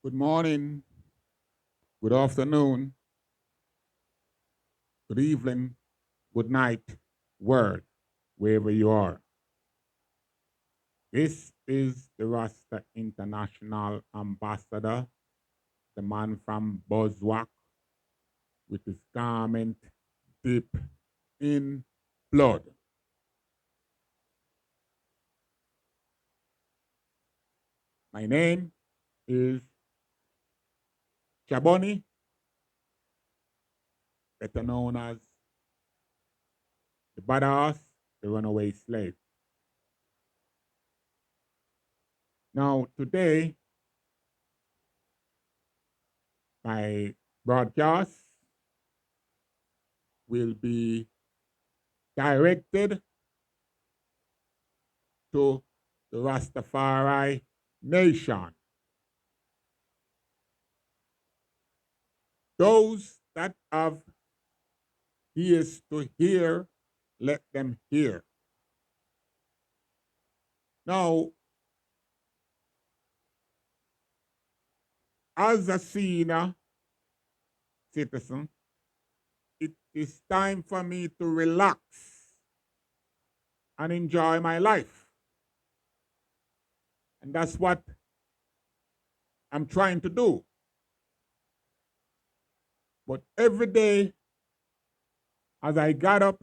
Good morning, good afternoon, good evening, good night, world, wherever you are. This is the Rasta International Ambassador, the man from Buzzwhack, with his garment dipped in blood. My name is Jahbunny, better known as the badass, the runaway slave. Now, today, my broadcast will be directed to the Rastafari nation. Those that have ears to hear, let them hear. Now, as a senior citizen, it is time for me to relax and enjoy my life. And that's what I'm trying to do. But every day, as I got up,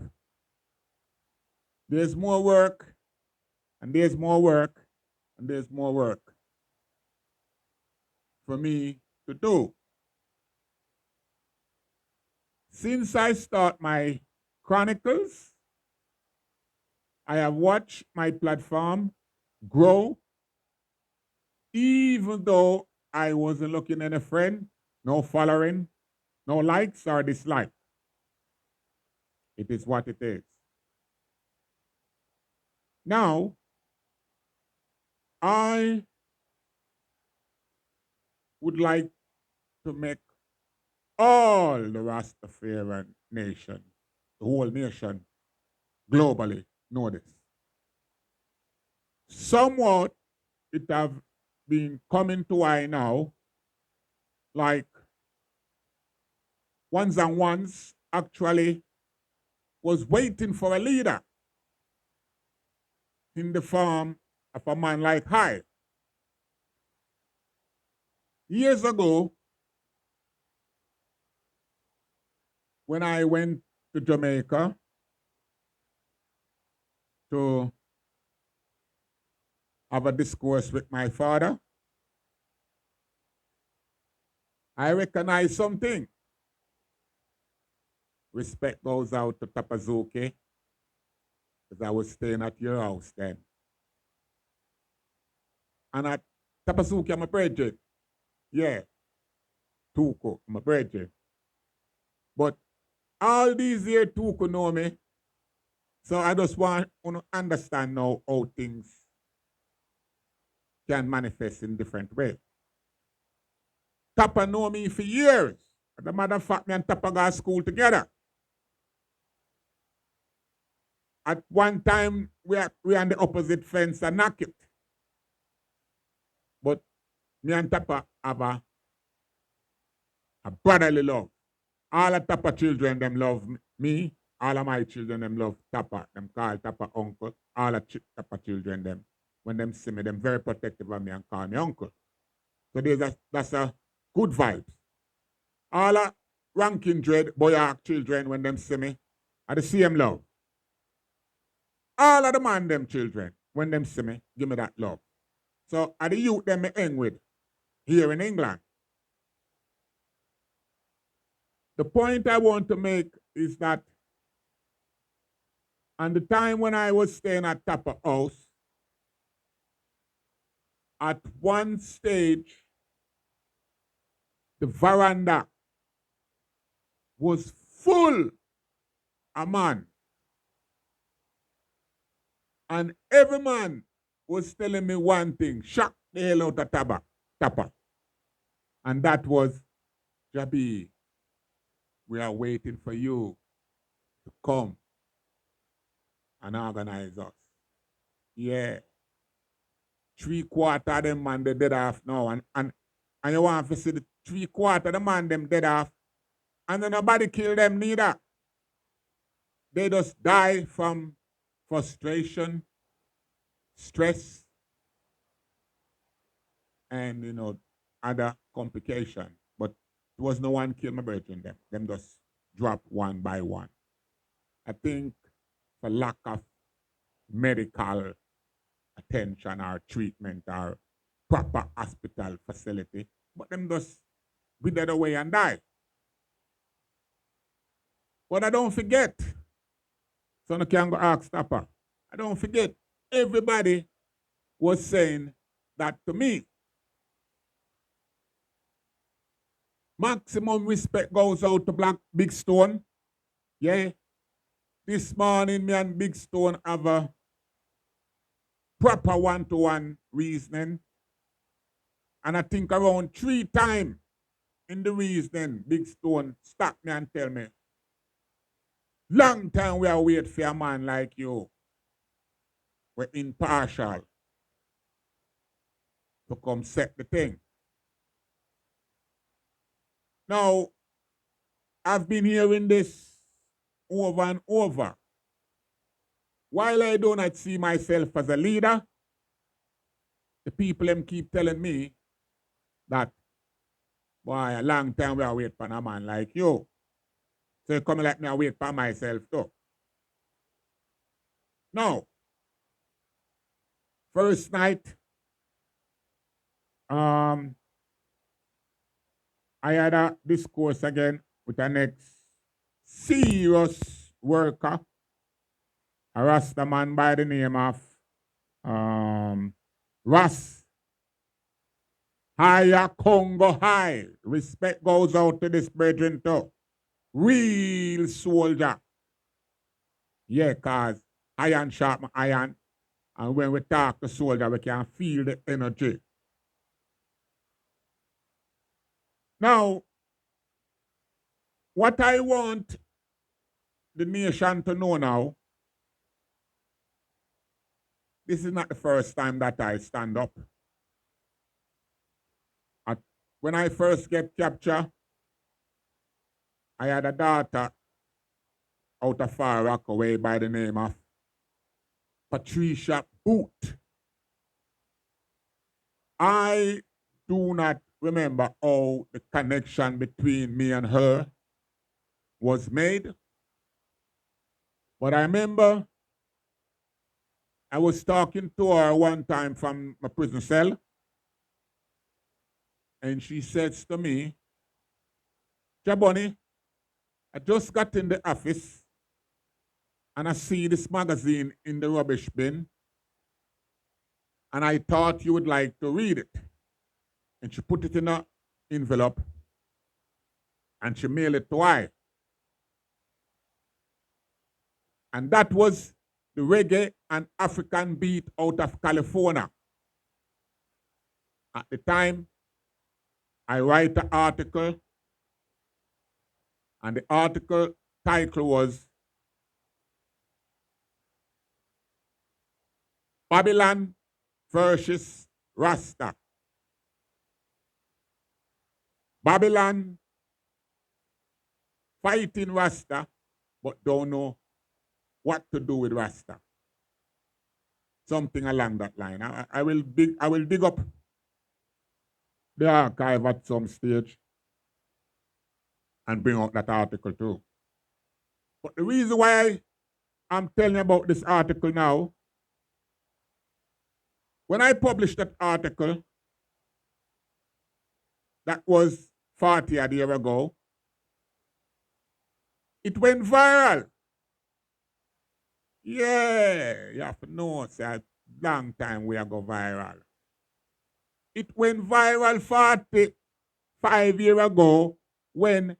there's more work, and there's more work, and there's more work for me to do. Since I start my chronicles, I have watched my platform grow, even though I wasn't looking at a friend, no following, no likes or dislikes. It is what it is. Now, I would like to make all the Rastafarian nation, the whole nation, globally know this. Somewhat it have been coming to I now, like ones and ones actually was waiting for a leader in the form of a man like I. Years ago, when I went to Jamaica to have a discourse with my father, I recognized something. Respect goes out to Tapazuke, because I was staying at your house then. And at Tapazuke, I'm a brethren. Yeah, Tuko, I'm a brethren. But all these years, Tuko know me. So I just want to understand now how things can manifest in different ways. Tapa know me for years. As a matter of fact, me and Tapa go to school together. At one time, we on the opposite fence and knock it. But me and Tapa have a brotherly love. All the Tapa children, them love me. All of my children, them love Tapa. Them call Tapa uncle. All the Tapa children, them, when them see me, them very protective of me and call me uncle. So that's a good vibes. All the ranking dread boy children, when them see me, are the same love. All of the man them children, when them see me, give me that love. So are the youth them me hang with here in England. The point I want to make is that on the time when I was staying at Tapa House, at one stage, the veranda was full of man. And every man was telling me one thing, shock the hell out of Tapa. And that was, Jabi, we are waiting for you to come and organize us. Yeah. Three quarter of them man they dead off now. And And you want to see the 3/4 of the man them dead off. And then nobody kill them neither. They just die from frustration, stress, and other complication. But there was no one kill my brethren them. Them just drop one by one. I think for lack of medical attention or treatment or proper hospital facility, but them just wither away and die. But I don't forget. So I can go ask Tapa. I don't forget. Everybody was saying that to me. Maximum respect goes out to Black Big Stone. Yeah. This morning, me and Big Stone have a proper one-to-one reasoning. And I think around 3 times in the reasoning, Big Stone stop me and tell me, long time we are waiting for a man like you. We're impartial to come set the thing. Now, I've been hearing this over and over. While I do not see myself as a leader, the people them keep telling me that, boy, a long time we are waiting for a man like you. So you come like me, I wait for myself too. Now, first night, I had a discourse again with an serious worker, a Rasta man by the name of Ras. Higher Congo High. Respect goes out to this brethren too. Real soldier. Yeah, cause iron sharp iron. And when we talk to soldier, we can feel the energy. Now, what I want the nation to know now, this is not the first time that I stand up. When I first get captured, I had a daughter out of Far Rockaway by the name of Patricia Boot. I do not remember how the connection between me and her was made. But I remember I was talking to her one time from my prison cell. And she says to me, Jahbunny, I just got in the office and I see this magazine in the rubbish bin. And I thought you would like to read it. And she put it in an envelope and she mailed it to I. And that was the reggae and African beat out of California. At the time, I write an article, and the article title was Babylon versus Rasta. Babylon fighting Rasta, but don't know what to do with Rasta. Something along that line. I will dig up the archive at some stage and bring out that article too. But the reason why I'm telling you about this article now, when I published that article, that was 40 a year ago, it went viral. Yeah, you have to know, it's a long time we are go viral. It went viral 45 years ago when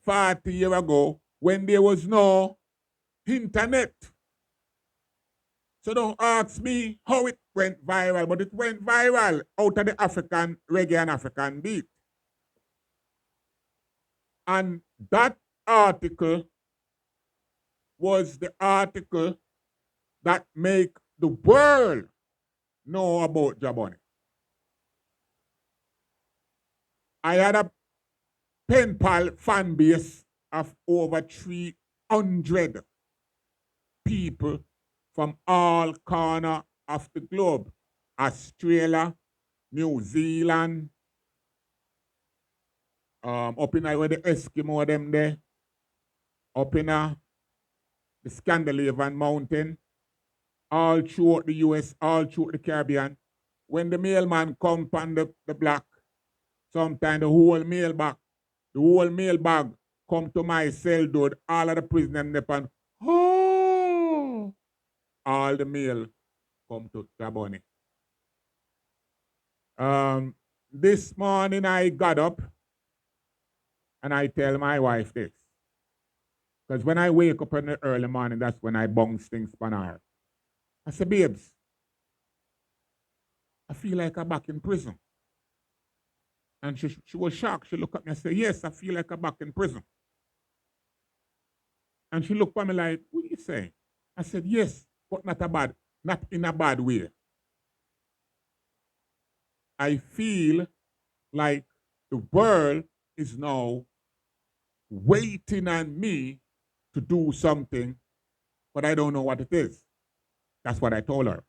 40 years ago when there was no internet. So don't ask me how it went viral, but it went viral out of the African reggae and African beat. And that article was the article that make the world know about Jahbunny. I had a pen pal fan base of over 300 people from all corners of the globe. Australia, New Zealand, up in where the Eskimo them there, up in the Scandinavian mountain, all throughout the US, all throughout the Caribbean. When the mailman come on the block, sometimes the whole mailbag come to my cell door, all of the prisoners upon, oh, all the mail come to Jahbunny. This morning I got up and I tell my wife this. Because when I wake up in the early morning, that's when I bounce things on her. I said, babes, I feel like I'm back in prison. And she was shocked. She looked at me and said, yes, I feel like I'm back in prison. And she looked at me like, what are you saying? I said, yes, but not in a bad way. I feel like the world is now waiting on me to do something, but I don't know what it is. That's what I told her.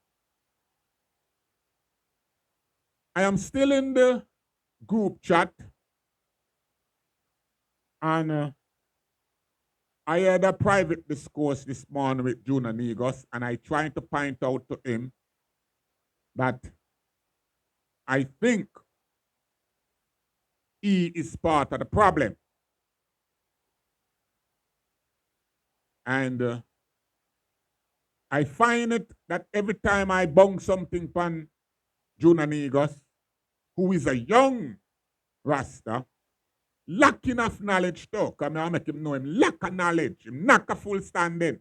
I am still in the group chat, and I had a private discourse this morning with Negus, and I tried to point out to him that I think he is part of the problem. And I find it that every time I bounce something upon Negus, who is a young Rasta, lacking of knowledge too, because I make him know him lack of knowledge, him not a full standing.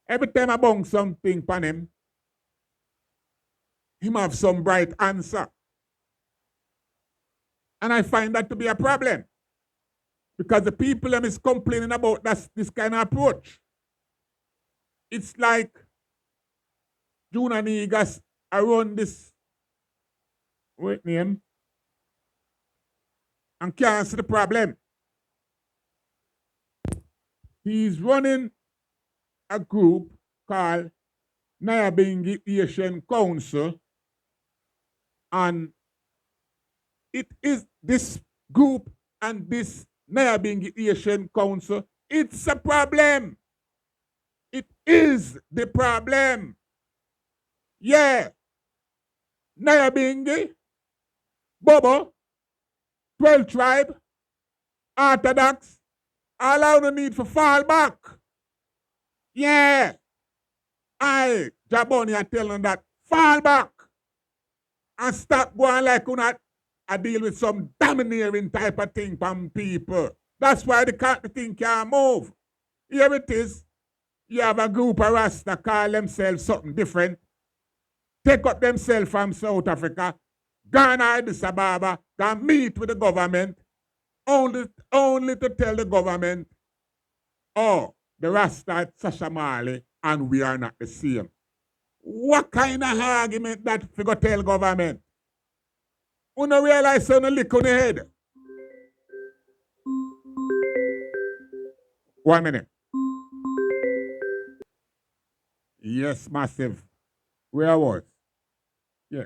Every time I bounce something upon him have some bright answer. And I find that to be a problem. Because the people them is complaining about this kind of approach. It's like Negus around this name and can't see the problem. He's running a group called Nyabingi Asian Council, and it is this group and this Nyabingi Asian Council, it's a problem. It is the problem. Yeah. Nyabingi, Bobo, 12 tribe, Orthodox, all out the need for fall back. Yeah. Jahbunny, are telling that fall back and stop going like I deal with some domineering type of thing from people. That's why the thing can't move. Here it is. You have a group of Rasta call themselves something different. Take up themselves from South Africa, gone to Addis Ababa, go meet with the government, only to tell the government, oh, the Rasta at Sasha Marley and we are not the same. What kind of argument that figure tell government? You don't realize on the lick on the head. 1 minute. Yes, massive. Where I was? Yeah.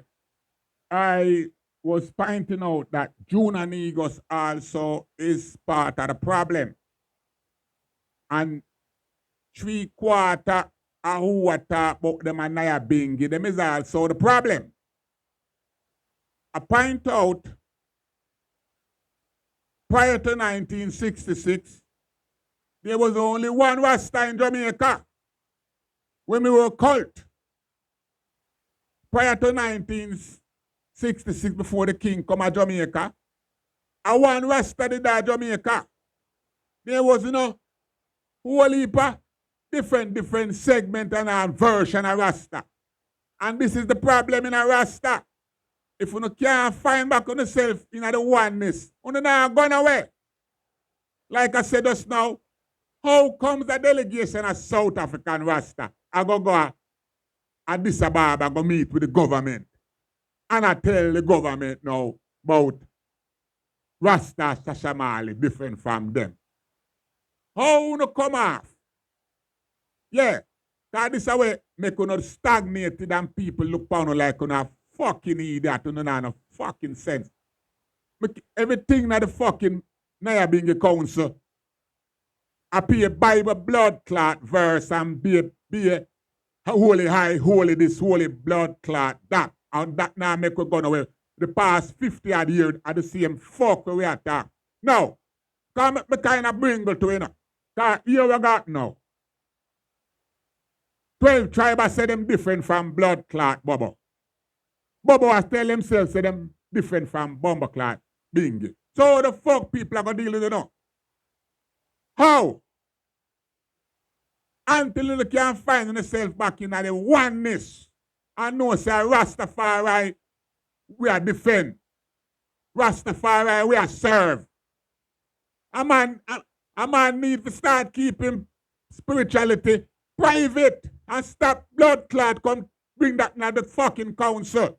I was pointing out that Negus also is part of the problem. And 3/4 of who I talk about them and Nyabingi, them is also the problem. I point out, prior to 1966, there was only one Rasta in Jamaica when we were a cult. Prior to 1966, before the king come to Jamaica, and one Rasta did that Jamaica. There was, whole heap of different segment and a version of Rasta. And this is the problem in a Rasta. If you can't find back on yourself in the oneness, you not gone away. Like I said just now, how comes a delegation of South African Rasta? I go to Addis Ababa, go meet with the government. And I tell the government now, about Rasta Sashamali different from them. How no come off? Yeah. Because this way make you not stagnated and people look upon you like you a fucking idiot and no fucking sense. Make everything that the fucking Nyabingi Council appear Bible blood clot verse and be a holy high, holy this, holy blood clot that. And that now make we go away. The past 50 odd years are the same fuck we attack. Now, come me kind of bring it to you know. Because here we got now. 12 tribes say them different from blood clot Bobo. Bobo was tell themselves say them different from bomber clot Bingy. So the fuck people are going to deal with it now? How? Until you can find yourself back in the oneness and know say Rastafari we are defend. Rastafari we are serve. A man need to start keeping spirituality private and stop blood clot come bring that in the fucking council.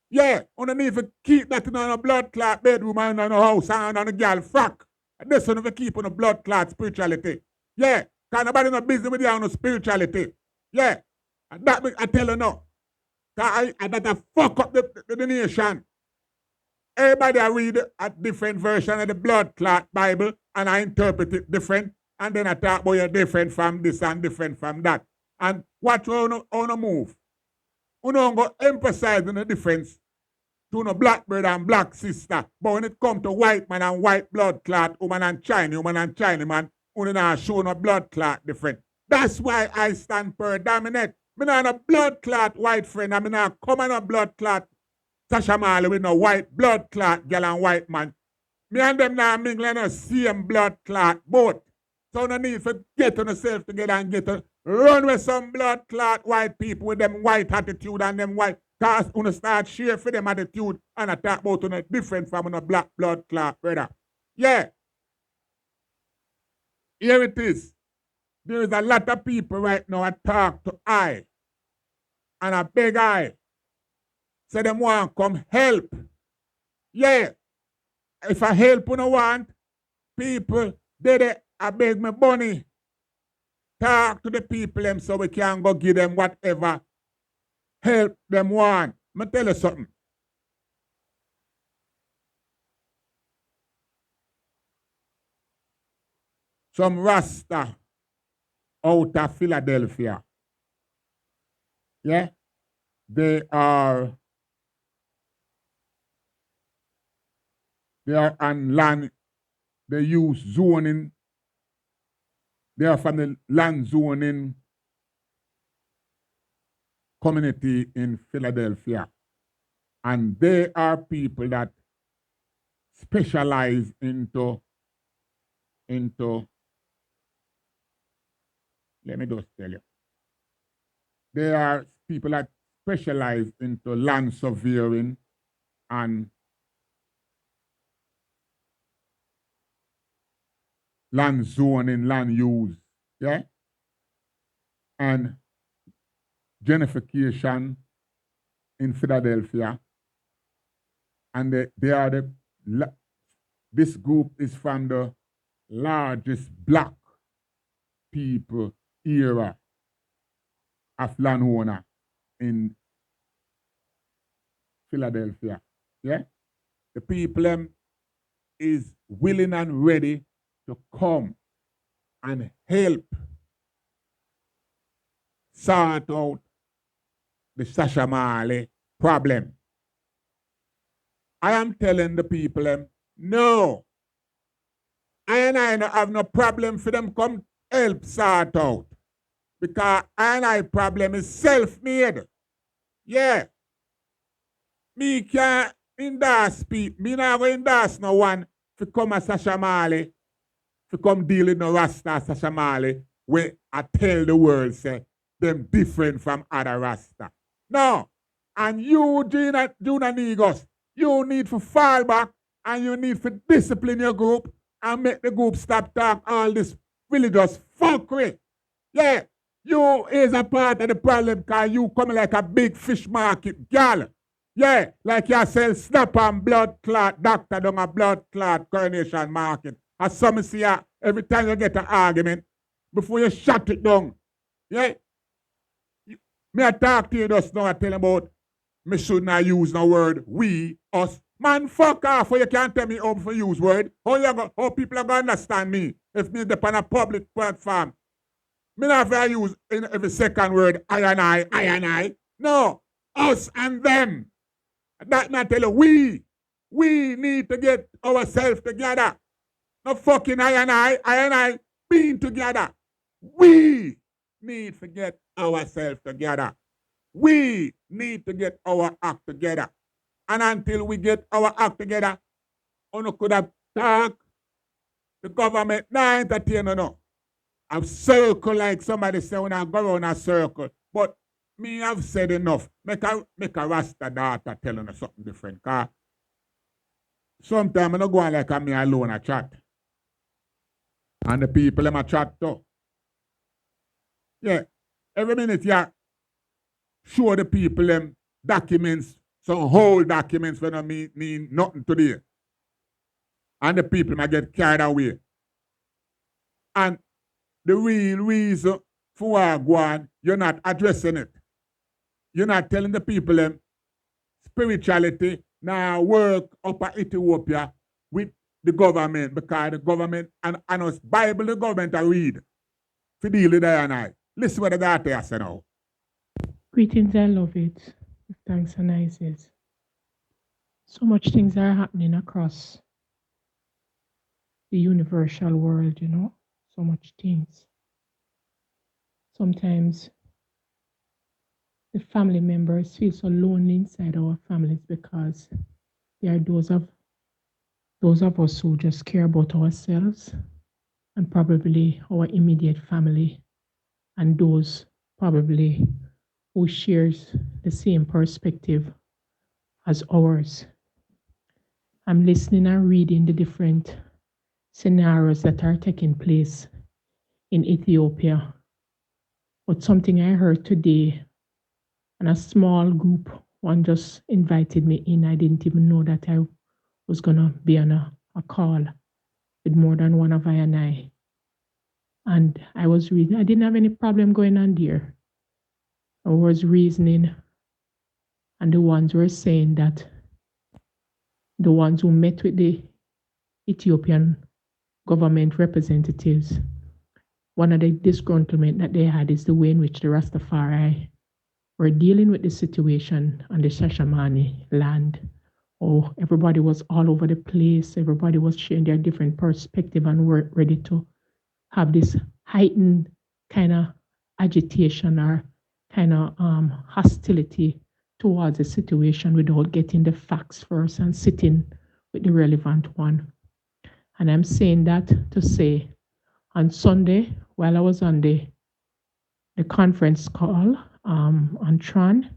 Yeah, you need to keep that in a blood clot bedroom and in a house and on a girl frack. And this one to keep on a blood clot spirituality. Yeah, because nobody not busy with you on spirituality. Yeah, and that I tell you now. Because that I fuck up the nation. Everybody I read a different version of the blood clot Bible and I interpret it different. And then I talk about you're different from this and different from that. And watch how you move. You don't go emphasize on the difference to no black brother and black sister. But when it comes to white man and white blood clot, woman and China man, you not show no blood clot different. That's why I stand predominant. Me not a blood clot white friend, and me not come on a blood clot Sasha Marley with no white blood clot girl and white man. Me and them now mingle no same blood clot both. So no need to get on yourself together and get on run with some blood clot white people with them white attitude and them white cause you start share for them attitude and I talk about on a different from a black blood clot brother. Yeah. Here it is. There is a lot of people right now I talk to I and I beg I. Say them want come help. Yeah. If I help you no want, people, I beg me money. Talk to the people them so we can go give them whatever help them want. Me tell you something. Some Rasta out of Philadelphia. Yeah? They are on land, they use zoning. They are from the land zoning community in Philadelphia. And they are people that specialize into let me just tell you. They are people that specialize into land surveying and land zoning, land use, yeah? And gentrification in Philadelphia. And they are this group is from the largest black people era of landowner in Philadelphia, yeah? The people is willing and ready to come and help sort out the Sasha Marley problem. I am telling the people, no. I don't have no problem for them come help sort out. Because I problem is self-made. Yeah. Me can't endorse people. Me not going to endorse no one to come as Sasha Marley to come deal with no Rasta Sasha Marley where I tell the world, say, them different from other Rasta. No. And you, Juna Negus, you need to fall back and you need to discipline your group and make the group stop talk all this religious fuckery. Yeah. You is a part of the problem because you come like a big fish market girl. Yeah, like you sell snap and blood clot, doctor down a blood clot coronation market. As some see ya, every time you get an argument, before you shut it down. Yeah. Me I talk to you just now, I tell you about me should not use the word we, us. Man, fuck off, or you can't tell me how to use word. How people are going to understand me if me depend on a public platform. Me not have to use in every second word, I and I. No, us and them. That not tell you, we need to get ourselves together. No fucking I and I being together. We need to get ourselves together. We need to get our act together. And until we get our act together, we could have talked. The government not entertain no. A circle like somebody say when I go around a circle. But me have said enough. Make a Rasta daughter telling us something different. Cause sometimes I don't go on like me alone a chat. And the people in my chat too. Yeah. Every minute you show the people them documents, some whole documents when I mean nothing today. And the people might get carried away. And the real reason for why I go on, you're not addressing it. You're not telling the people them spirituality now work up at Ethiopia with the government because the government and us Bible the government I read to deal with that and I. Listen what the daughter has said now. Greetings, I love it. Thanks and nices. So much things are happening across the universal world, so much things. Sometimes the family members feel so lonely inside our families because there are those of us who just care about ourselves and probably our immediate family and those probably who shares the same perspective as ours. I'm listening and reading the different scenarios that are taking place in Ethiopia. But something I heard today, and a small group, one just invited me in. I didn't even know that I was going to be on a call with more than one of I. And I was reading, I didn't have any problem going on there. I was reasoning, and the ones were saying that the ones who met with the Ethiopian government representatives, one of the disgruntlement that they had is the way in which the Rastafari were dealing with the situation on the Shashamane land. Oh, everybody was all over the place. Everybody was sharing their different perspective and were ready to have this heightened kind of agitation or kind of hostility towards the situation without getting the facts first and sitting with the relevant one. And I'm saying that to say on Sunday, while I was on the conference call on Tron,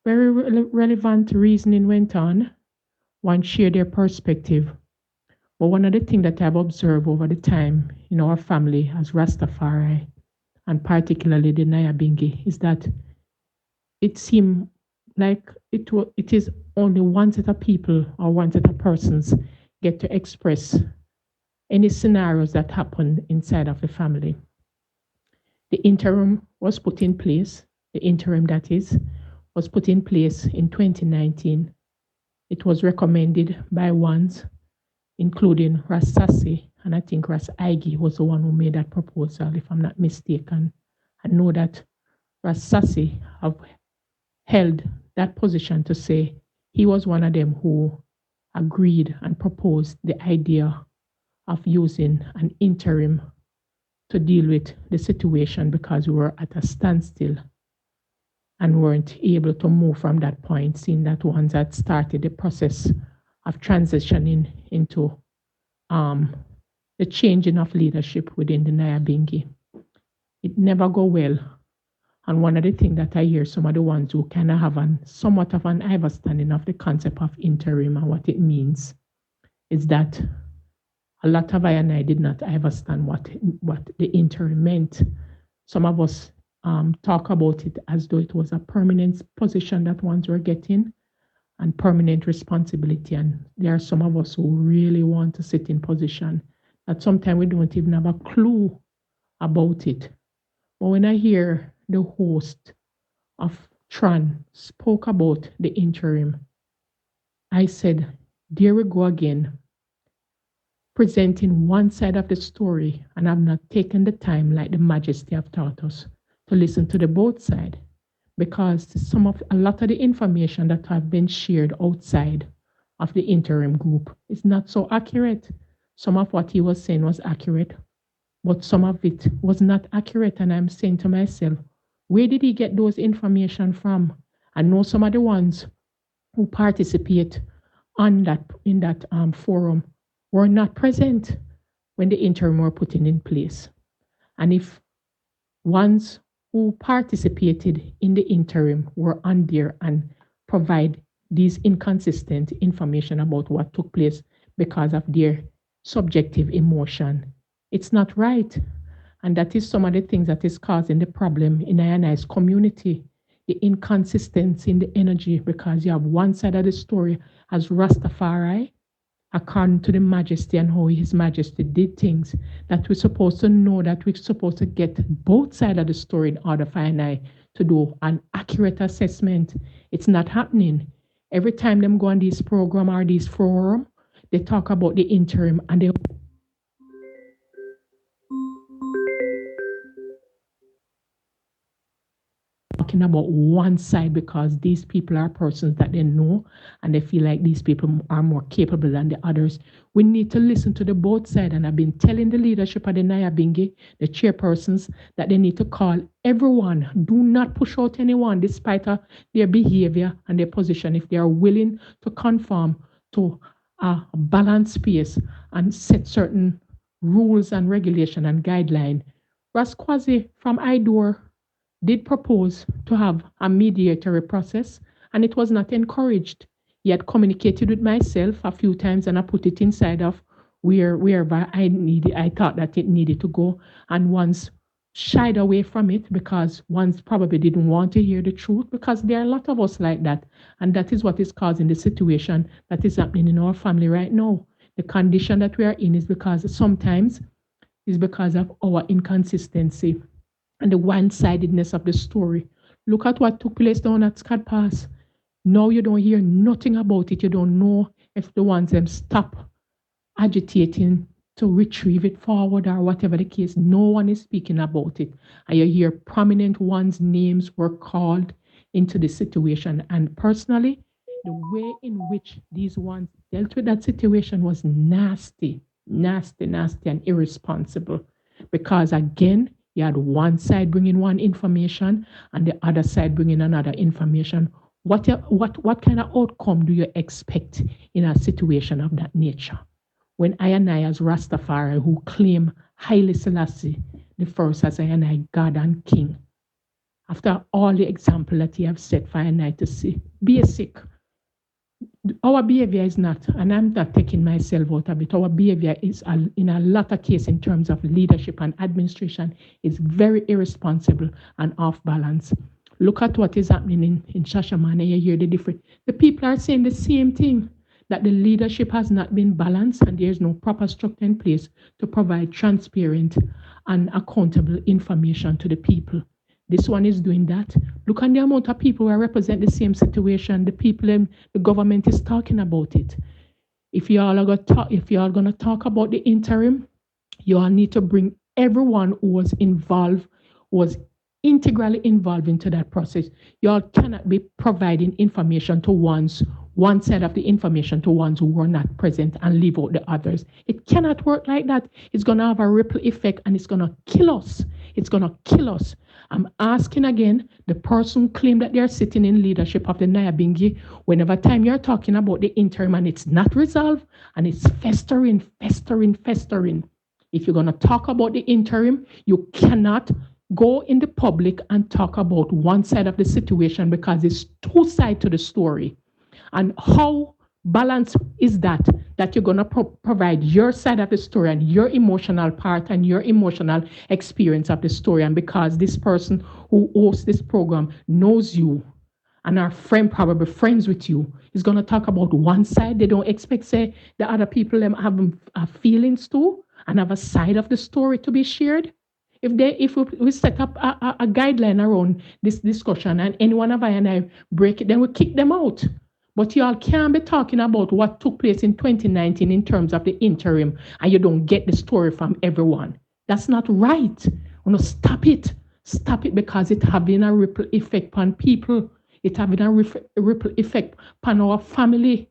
very relevant reasoning went on. One shared their perspective. But one of the things that I've observed over the time in our family as Rastafari, and particularly the Nyabingi, is that it seemed like it is only one set of people or one set of persons get to express any scenarios that happen inside of the family. The interim was put in place, the interim that is, was put in place in 2019. It was recommended by ones, including Rasasi, and I think Ras Aigi was the one who made that proposal, if I'm not mistaken. I know that Rasasi have held that position to say he was one of them who agreed and proposed the idea of using an interim to deal with the situation because we were at a standstill and weren't able to move from that point, seeing that ones had started the process of transitioning into the changing of leadership within the Nyabingi. It never go well. And one of the things that I hear some of the ones who kind of have somewhat of an understanding of the concept of interim and what it means is that a lot of I did not understand what the interim meant. Some of us talk about it as though it was a permanent position that ones were getting. and permanent responsibility. And there are some of us who really want to sit in position that sometimes we don't even have a clue about it. But when I hear the host of Tran spoke about the interim, I said, there we go again, presenting one side of the story, and I've not taken the time, like the Majesty have taught us, to listen to the both side, because a lot of the information that have been shared outside of the interim group is not so accurate. Some of what he was saying was accurate, but some of it was not accurate. And I'm saying to myself, where did he get those information from? I know some of the ones who participate on that in that forum were not present when the interim were putting in place. And if ones who participated in the interim were on there and provide these inconsistent information about what took place because of their subjective emotion, it's not right. And that is some of the things that is causing the problem in INI's community, the inconsistency in the energy, because you have one side of the story as Rastafari, according to the Majesty and how His Majesty did things, that we're supposed to know, that we're supposed to get both sides of the story in order for INI to do an accurate assessment. It's not happening. Every time them go on this program or this forum, they talk about the interim and they talking about one side because these people are persons that they know and they feel like these people are more capable than the others. We need to listen to the both sides. And I've been telling the leadership of the Nyabingi, the chairpersons, that they need to call everyone. Do not push out anyone despite their behavior and their position. If they are willing to conform to a balanced space and set certain rules and regulation and guideline. Rasquazi from IDOR did propose to have a mediatory process, and it was not encouraged. He had communicated with myself a few times, and I put it inside of wherever I thought that it needed to go, and once shied away from it because once probably didn't want to hear the truth, because there are a lot of us like that, and that is what is causing the situation that is happening in our family right now. The condition that we are in is because of our inconsistency and the one-sidedness of the story. Look at what took place down at Scott Pass. Now you don't hear nothing about it. You don't know if the ones them stop agitating to retrieve it forward or whatever the case. No one is speaking about it. And you hear prominent ones' names were called into the situation. And personally, the way in which these ones dealt with that situation was nasty, nasty, nasty, and irresponsible. Because again, you had one side bringing one information and the other side bringing another information. What kind of outcome do you expect in a situation of that nature? When I and I as Rastafari, who claim Haile Selassie, the first as I and I, God and King, after all the example that you have set for I and I to see, basic, our behavior is not, and I'm not taking myself out of it, our behavior is, in a lot of cases in terms of leadership and administration, is very irresponsible and off balance. Look at what is happening in Shashaman, and you hear the people are saying the same thing, that the leadership has not been balanced and there's no proper structure in place to provide transparent and accountable information to the people. This one is doing that. Look at the amount of people who represent the same situation. The people in the government is talking about it. If you all are going to talk about the interim, you all need to bring everyone who was involved, who was integrally involved into that process. You all cannot be providing information to one side of the information to ones who were not present and leave out the others. It cannot work like that. It's going to have a ripple effect and it's going to kill us. It's going to kill us. I'm asking again, the person who claim that they're sitting in leadership of the Nyabingi, whenever time you're talking about the interim and it's not resolved and it's festering. If you're going to talk about the interim, you cannot go in the public and talk about one side of the situation because it's two sides to the story. And how balanced is that you're going to provide your side of the story and your emotional part and your emotional experience of the story. And because this person who hosts this program knows you and our friend probably friends with you is going to talk about one side. They don't expect say the other people them have feelings too and have a side of the story to be shared. If we set up a guideline around this discussion and any one of I and I break it, then we kick them out. But y'all can't be talking about what took place in 2019 in terms of the interim, and you don't get the story from everyone. That's not right. Stop it. Stop it because it having a ripple effect on people. It having a ripple effect on our family.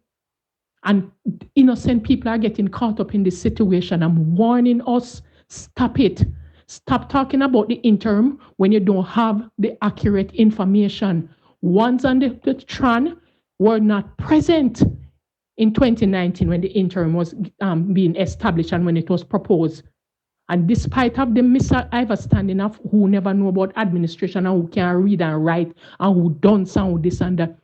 And innocent people are getting caught up in this situation. I'm warning us, stop it. Stop talking about the interim when you don't have the accurate information. Ones on the Tran were not present in 2019 when the interim was being established and when it was proposed. And despite of the misunderstanding of who never know about administration and who can read and write and who don't sound this and that,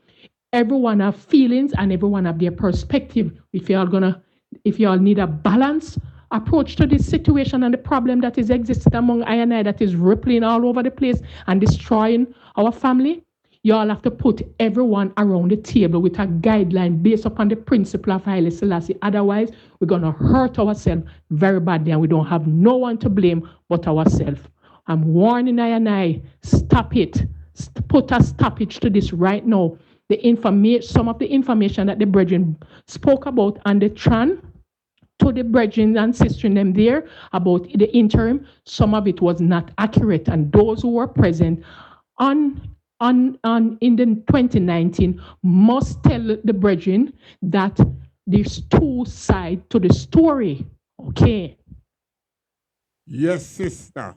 everyone have feelings and everyone have their perspective. If y'all need a balance approach to this situation and the problem that is existing among I and I that is rippling all over the place and destroying our family, y'all have to put everyone around the table with a guideline based upon the principle of Haile Selassie. Otherwise, we're going to hurt ourselves very badly and we don't have no one to blame but ourselves. I'm warning I and I, stop it. Put a stoppage to this right now. Some of the information that the brethren spoke about on the Tran to the brethren and sisters them there about the interim, some of it was not accurate. And those who were present in the 2019 must tell the brethren that there's two sides to the story. Okay. Yes, sister.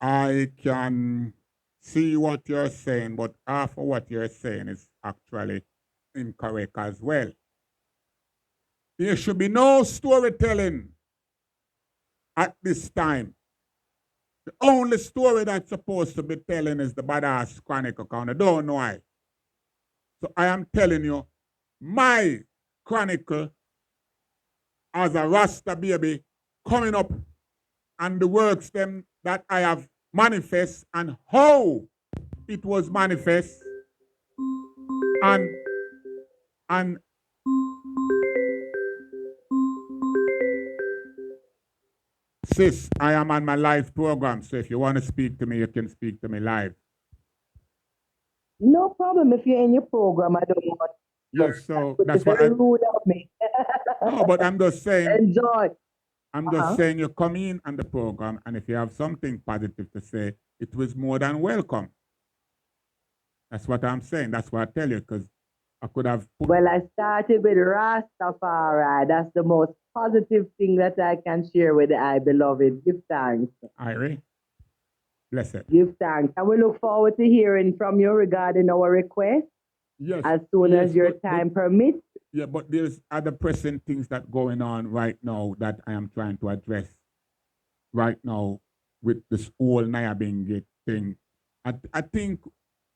I can see what you're saying, but half of what you're saying is actually incorrect as well. There should be no storytelling at this time. The only story that's supposed to be telling is the Badass Chronicle account. I don't know why. So I am telling you, my chronicle as a Rasta baby coming up and the works them that I have manifest and how it was manifest and sis, I am on my live program, so if you want to speak to me, you can speak to me live. No problem if you're in your program. I don't want. Yes, so that's what very rude of me. No, but I'm just saying. Enjoy. I'm just saying you come in on the program, and if you have something positive to say, it was more than welcome. That's what I'm saying. That's what I tell you, because I could have. Well, I started with Rastafari. That's the most positive thing that I can share with I beloved. Give thanks. Irie, bless it. Give thanks. And we look forward to hearing from you regarding our request. Yes. As soon as your time permits. Yeah, but there's other pressing things that going on right now that I am trying to address right now with this whole Nyabingate thing. I think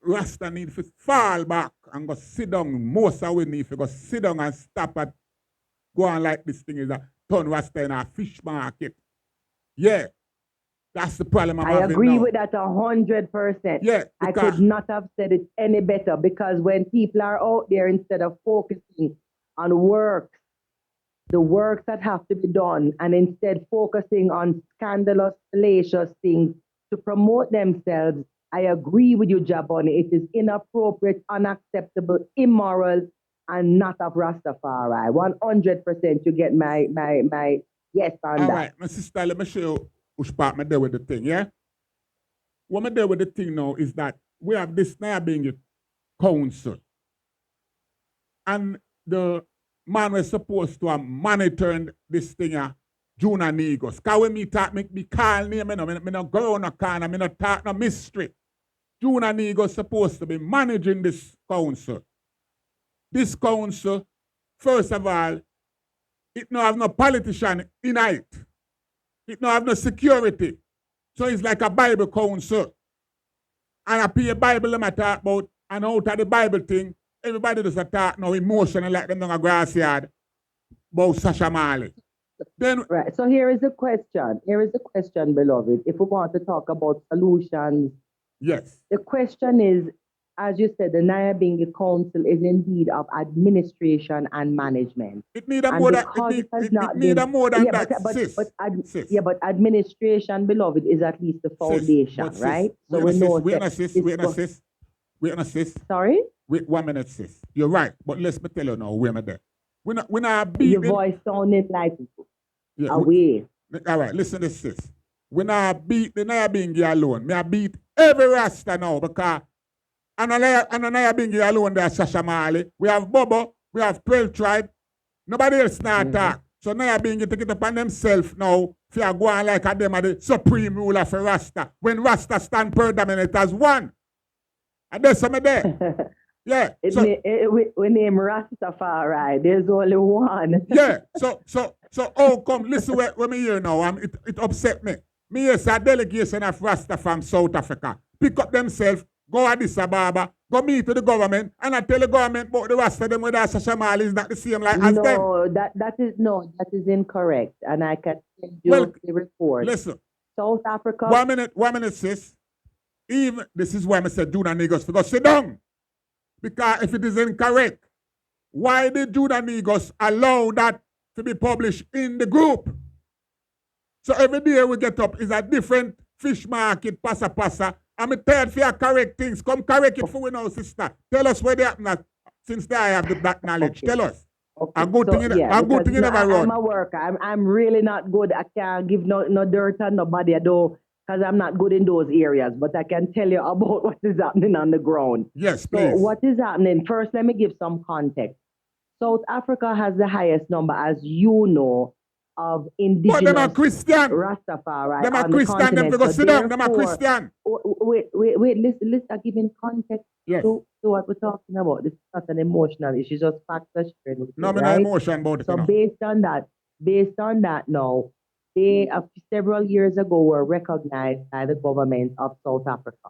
Rasta need to fall back and go sit down. Most of we need to go sit down and stop at go on like this thing is a turn Rasta in a fish market. Yeah. That's the problem I'm having now. I agree with that 100%. Yeah, I could not have said it any better because when people are out there, instead of focusing on works, the works that have to be done, and instead focusing on scandalous, salacious things to promote themselves, I agree with you, Jahbunny. It is inappropriate, unacceptable, immoral, and not of Rastafari. 100% you get my yes on that. All right, my sister, let me show you which part I there with the thing, yeah? What I there with the thing now is that we have this Nyabingate council. And the man was supposed to have monitoring this thing, Juna Negus. Because when me talk, me call name, me no go on a corner, me no talk no mystery. Juna Negus supposed to be managing this council. This council, first of all, it no have no politician in it. It don't have no security. So it's like a Bible council. And I pay a Bible them I talk about, and out of the Bible thing, everybody does a talk now emotional like them on a grass yard about Sasha Marley. Then right. So here is the question. Here is the question, beloved. If we want to talk about solutions, yes. The question is, as you said, the Nyabingi Council is indeed of administration and management. It need a And more than because it has it not need been, a more than yeah, that, sis. Sis. yeah, but administration, beloved, is at least the Sis. foundation, But sis, right? So wait we a sis, know wait that a sis, this wait a go- sis, wait a sis. Sorry, Wait 1 minute, sis. You're right, but let's me tell you now, where am I there? We're not your beating. voice sounding like Yeah, away. all right, listen to this, sis. When I beat the Nyabingi alone, me I beat every Rasta now because and Nyabingi alone there, Sasha Mali. We have Bobo, we have 12 tribe. Nobody else now talk. So Nyabingi take it upon themselves now for go on like a them are the supreme ruler for Rasta. When Rasta stand predominant as one. And there's some there. Yeah. We name Rastafari. There's only one. Yeah. So oh come listen what me hear now. It upset me. Me hear a delegation of Rasta from South Africa. Pick up themselves, go Addis Ababa, go meet with the government, and I tell the government about the Rasta them with the Sashamal is not the same like as them. No, that is incorrect. And I can send you the report. Listen. South Africa. 1 minute, sis. Even this is why I said Judah Negus because sit down. Because if it is incorrect, why did Judah Negus allow that to be published in the group? So every day we get up is a different Fishmarket, passa. I'm tired for correct things. Come correct it for we know, sister. Tell us where they happen since I have that knowledge. Okay. Tell us. Okay. A good thing in every road. I'm a worker. I'm really not good. I can't give no dirt on nobody. I don't, because I'm not good in those areas. But I can tell you about what is happening on the ground. Yes, please. So what is happening? First, let me give some context. South Africa has the highest number, as you know, of indigenous them are Christian. Rastafari. Them are Christian. Them go sit down. Them are Christian. Wait. Listen. I give in context to what we're talking about. This is not an emotional issue. It's just facts are shared with no, you, right? No emotion about it. So based on that, now they several years ago were recognized by the government of South Africa.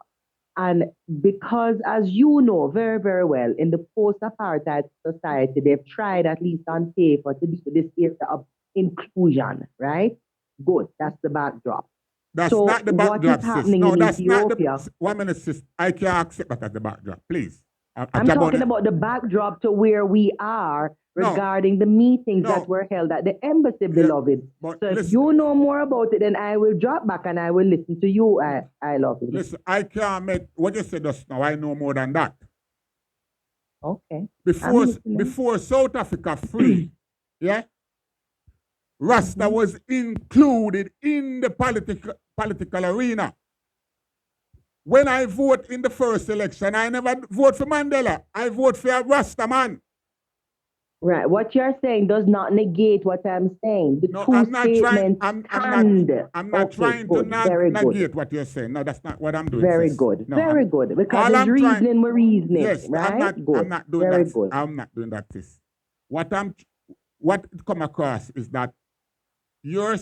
And because, as you know very, very well, in the post-apartheid society, they've tried at least on paper to do this area of inclusion, right? Good. That's the backdrop. That's not the backdrop, what is happening in Ethiopia, not the 1 minute, sis. I can't accept that as the backdrop, please. I'm talking about the backdrop to where we are regarding the meetings that were held at the embassy, beloved. So if you know more about it, then I will drop back and I will listen to you. I love it. Listen, I can't make what you said just now. I know more than that. Okay. Before South Africa free, yeah, Rasta was included in the political arena. When I vote in the first election, I never vote for Mandela. I vote for a Rasta man. Right. What you're saying does not negate what I'm saying. I'm not trying to negate what you're saying. No, that's not what I'm doing. Very good. No, very good. Because it's reasoning, we're reasoning. Yes, right? I'm not doing very that. Good. I'm not doing that, sis. What it come across is that you're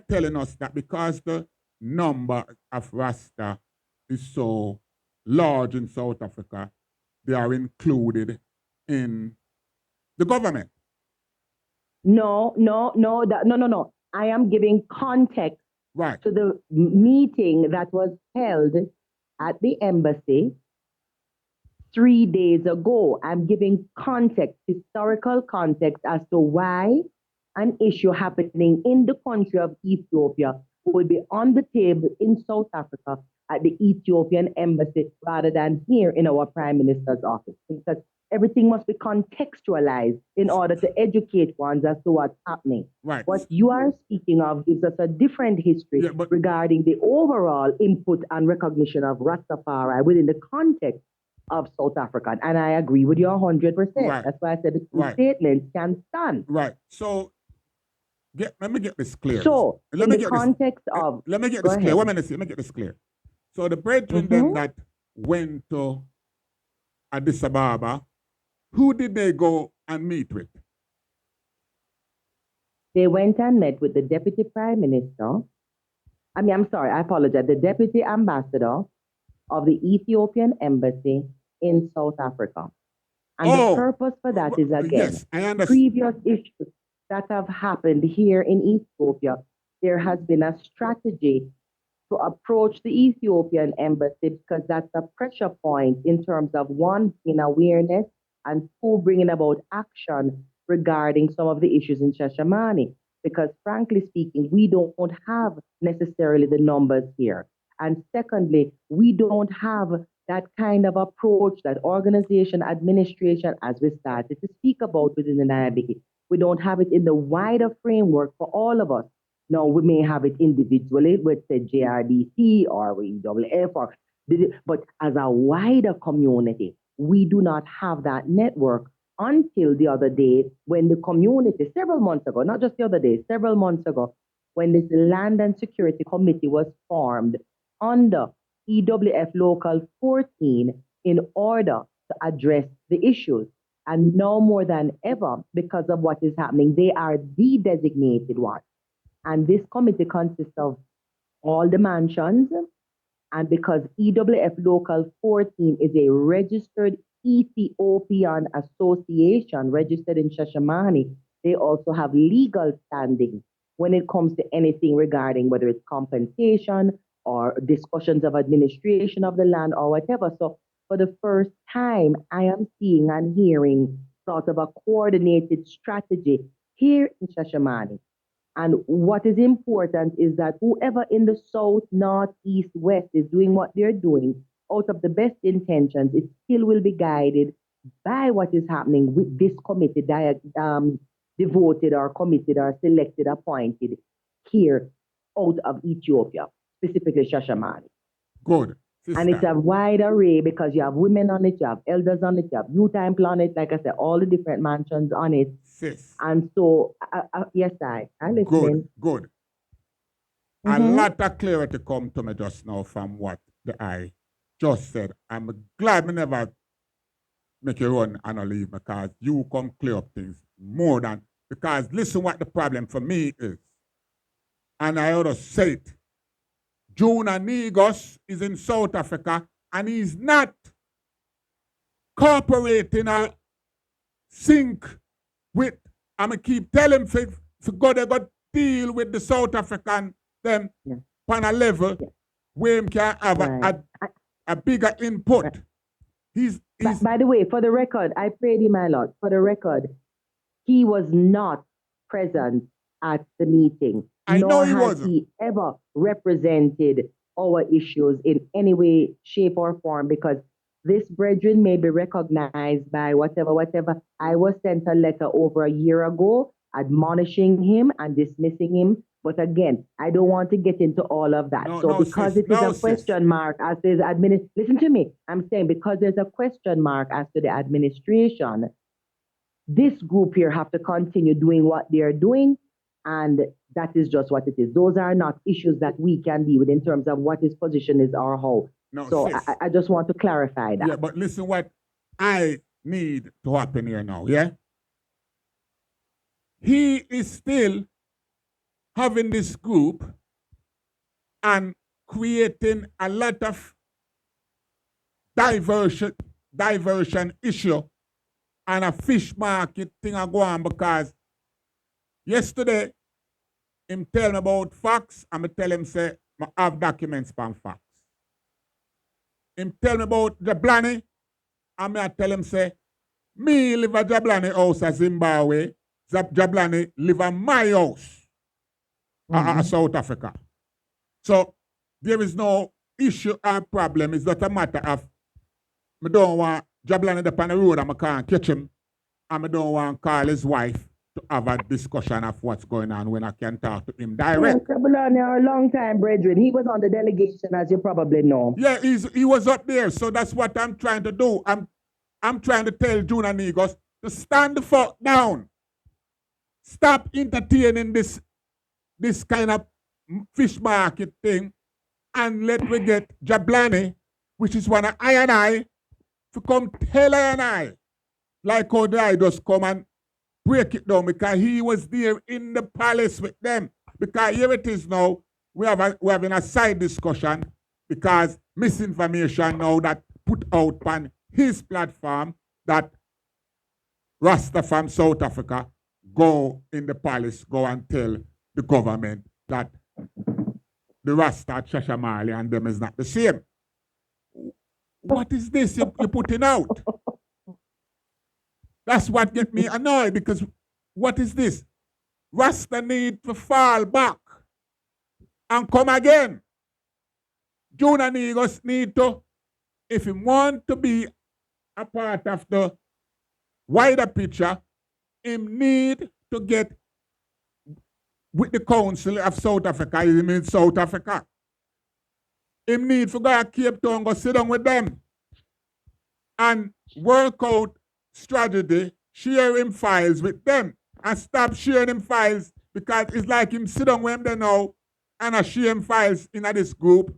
telling us that because the number of Rasta is so large in South Africa, they are included in the government. No. I am giving context to the meeting that was held at the embassy 3 days ago. I'm giving context, historical context as to why an issue happening in the country of Ethiopia will be on the table in South Africa at the Ethiopian embassy rather than here in our Prime Minister's office. Because everything must be contextualized in order to educate ones as to what's happening. Right. What you are speaking of gives us a different history regarding the overall input and recognition of Rastafari within the context of South Africa. And I agree with you 100%. Right. That's why I said the two statements can stand. Right. So let me get this clear. So, let me get this clear. 1 minute, let me get this clear. So the brethren them that went to Addis Ababa, who did they go and meet with? They went and met with the Deputy Prime Minister. I apologize. The Deputy Ambassador of the Ethiopian Embassy in South Africa. And the purpose for that is, again, previous issues that have happened here in Ethiopia, there has been a strategy to approach the Ethiopian embassy because that's a pressure point in terms of one, in awareness, and two, bringing about action regarding some of the issues in Shashamani. Because frankly speaking, we don't have necessarily the numbers here. And secondly, we don't have that kind of approach, that organization, administration, as we started to speak about within the NIBC. We don't have it in the wider framework for all of us. Now, we may have it individually with, say, JRDC or EWF, but as a wider community, we do not have that network until the other day when the community, several months ago, not just the other day, several months ago, when this Land and Security Committee was formed under EWF Local 14 in order to address the issues. And now more than ever, because of what is happening, they are the designated one. And this committee consists of all the mansions. And because EWF Local 14 is a registered Ethiopian association registered in Shashamani, they also have legal standing when it comes to anything regarding whether it's compensation or discussions of administration of the land or whatever. So for the first time, I am seeing and hearing sort of a coordinated strategy here in Shashamani. And what is important is that whoever in the south, north, east, west is doing what they're doing out of the best intentions, it still will be guided by what is happening with this committee devoted or committed or selected, appointed here out of Ethiopia, specifically Shashamani. Good. Sister. And it's a wide array because you have women on it, you have elders on it, you have youth temple on it, like I said, all the different mansions on it. Sis. And so, yes, I listen. Good. A lot of clarity come to me just now from what I just said. I'm glad me never make you run and I leave because you come clear up things more than, because listen what the problem for me is. And I ought to say it. Negus is in South Africa and he's not cooperating or sync with, I'm going to keep telling him for God they got deal with the South African them on a level where he can have a bigger input. He's by the way, for the record, I prayed him a lot. For the record, he was not present at the meeting. I know he wasn't. He ever represented our issues in any way, shape, or form because this brethren may be recognized by whatever. I was sent a letter over a year ago admonishing him and dismissing him. But again, I don't want to get into all of that. Because it is a question mark as to the listen to me. I'm saying because there's a question mark as to the administration, this group here have to continue doing what they're doing. And that is just what it is. Those are not issues that we can deal with in terms of what his position is or how. No, so I just want to clarify that. Yeah, but listen what I need to happen here now, yeah? He is still having this group and creating a lot of diversion issue and a fish market thing I go on because yesterday, him tell me about facts, and I tell him, say, I have documents from facts. Him tell me about Jahbunny, and I tell him, say, me live at Jahbunny house at Zimbabwe, Jahbunny live at my house at South Africa. So, there is no issue or problem. It's not a matter of, I don't want Jahbunny up on the road and I can't catch him, and I don't want to call his wife to have a discussion of what's going on when I can talk to him direct. Jahbunny, a long time, brethren. He was on the delegation, as you probably know. Yeah, he was up there, so that's what I'm trying to do. I'm trying to tell Negus to stand the fuck down. Stop entertaining this kind of fish market thing, and let me get Jahbunny, which is one of I, to come tell I, like how I just come and break it down because he was there in the palace with them. Because here it is now, we're having a side discussion because misinformation now that put out on his platform that Rasta from South Africa go in the palace, go and tell the government that the Rasta Shashamali and them is not the same. What is this you're putting out? That's what get me annoyed, because what is this? Rasta need to fall back and come again. Junior Negus need to, if he want to be a part of the wider picture, him need to get with the Council of South Africa. He means South Africa. Him need to go to Cape Town, go sit down with them and work out strategy, share him files with them, and stop sharing him files, because it's like him sit down with them there now and I share him files in this group,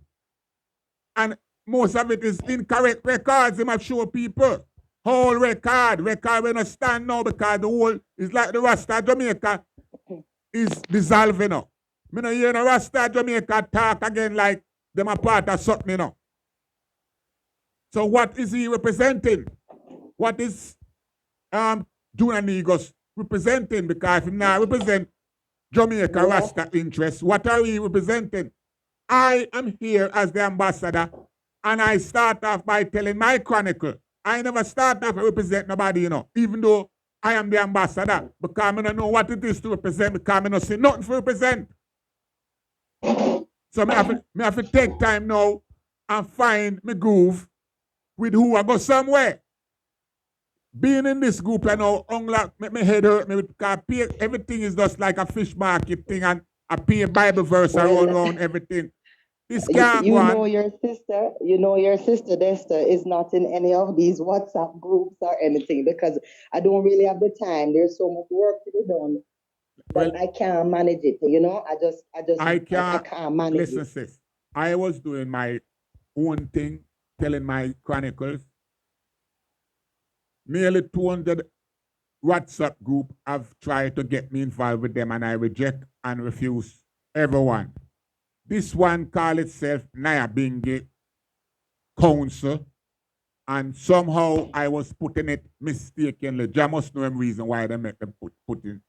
and most of it is incorrect records him have show people. Whole record we don't stand now, because the whole is like the Rasta Jamaica is dissolving now. Me no hear no Rasta Jamaica talk again like them a part of something, you know. So what is he representing? What is Junior Negus representing? Because if he now represent Jamaica Rasta interests, what are we representing? I am here as the ambassador, and I start off by telling my chronicle. I never start off to represent nobody, you know, even though I am the ambassador, because I don't know what it is to represent, because I don't see nothing to represent. So I have to take time now and find my groove with who I go somewhere. Being in this group, I know, make my head hurt me, because everything is just like a Fishmarket thing, and I pay a Bible verse around everything. This can't you go on. know your sister Desta is not in any of these WhatsApp groups or anything, because I don't really have the time. There's so much work to be done that I can't manage it. You know, I can't manage listen, it. sis. I was doing my own thing, telling my chronicles. Nearly 200 WhatsApp group have tried to get me involved with them, and I reject and refuse everyone. This one call itself Nyabingi Council, and somehow I was putting it mistakenly. I must know the reason why they make them put in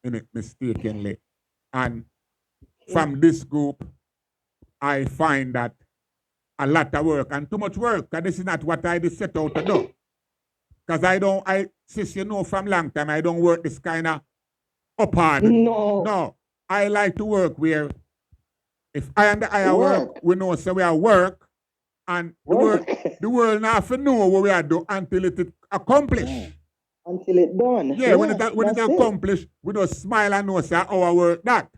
it mistakenly. And from this group, I find that a lot of work and too much work, because this is not what I did set out to do. Because since you know from long time, I don't work this kind of up hard. No. I like to work where if I and I work, we know so we are work, and the world now have to know what we are doing until it is accomplished. Until it's done. Yeah, when it's accomplished, we just smile and know say our work that.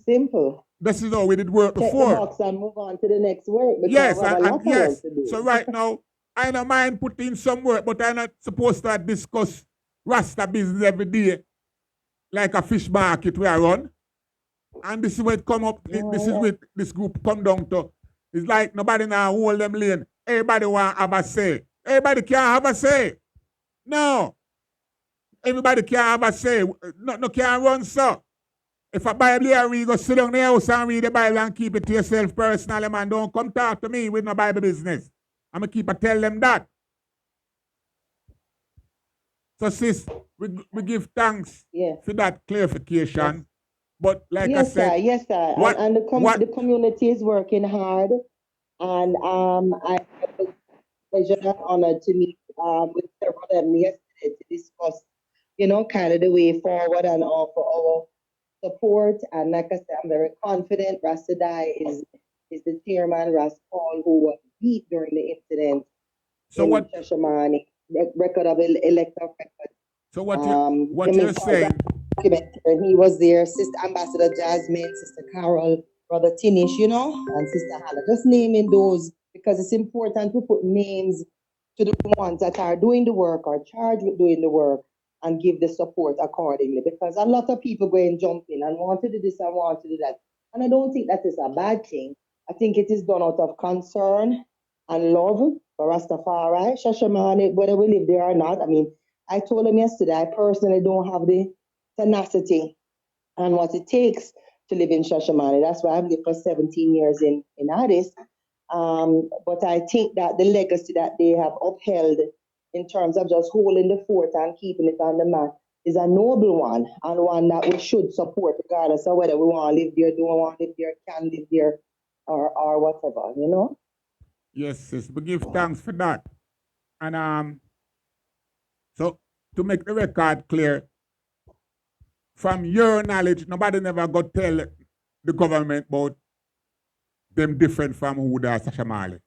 Simple. This is how we did work Check before. the box and move on to the next work. Yes, yes. So right now, I don't mind putting some work, but I'm not supposed to discuss Rasta business every day like a fish market we are run. And this is where it come up. This is where this group come down to. It's like nobody now hold them lane. Everybody want to have a say. Everybody can't have a say. No. Everybody can't have a say. No can't run so. If a Bible here read, go sit down in the house and read the Bible and keep it to yourself personally, man. Don't come talk to me with no Bible business. I'm going to keep tell them that. So, sis, we give thanks for that clarification. Yes. But like I said... Yes, sir. And the community is working hard. And I have the pleasure and honor to meet with several of them yesterday to discuss, you know, kind of the way forward and offer our support. And like I said, I'm very confident. Rastadai is the chairman, Ras Paul, who was beat during the incident. So what? Shashamani, record of electoral record. So what you're saying? And he was there, Sister Ambassador Jasmine, Sister Carol, Brother Tinish, you know, and Sister Hannah. Just naming those, because it's important to put names to the ones that are doing the work or charged with doing the work, and give the support accordingly. Because a lot of people go and jump in and want to do this and want to do that. And I don't think that is a bad thing. I think it is done out of concern and love for Rastafari, Shashamani, whether we live there or not. I mean, I told him yesterday, I personally don't have the tenacity and what it takes to live in Shashamani. That's why I've lived for 17 years in Addis. But I think that the legacy that they have upheld in terms of just holding the fort and keeping it on the map is a noble one and one that we should support regardless of whether we want to live there, don't want to live there, can live there, or whatever, you know? Yes, sis. We give thanks for that. And so to make the record clear, from your knowledge, nobody never got tell the government about them different from who they are, Sasha Marley.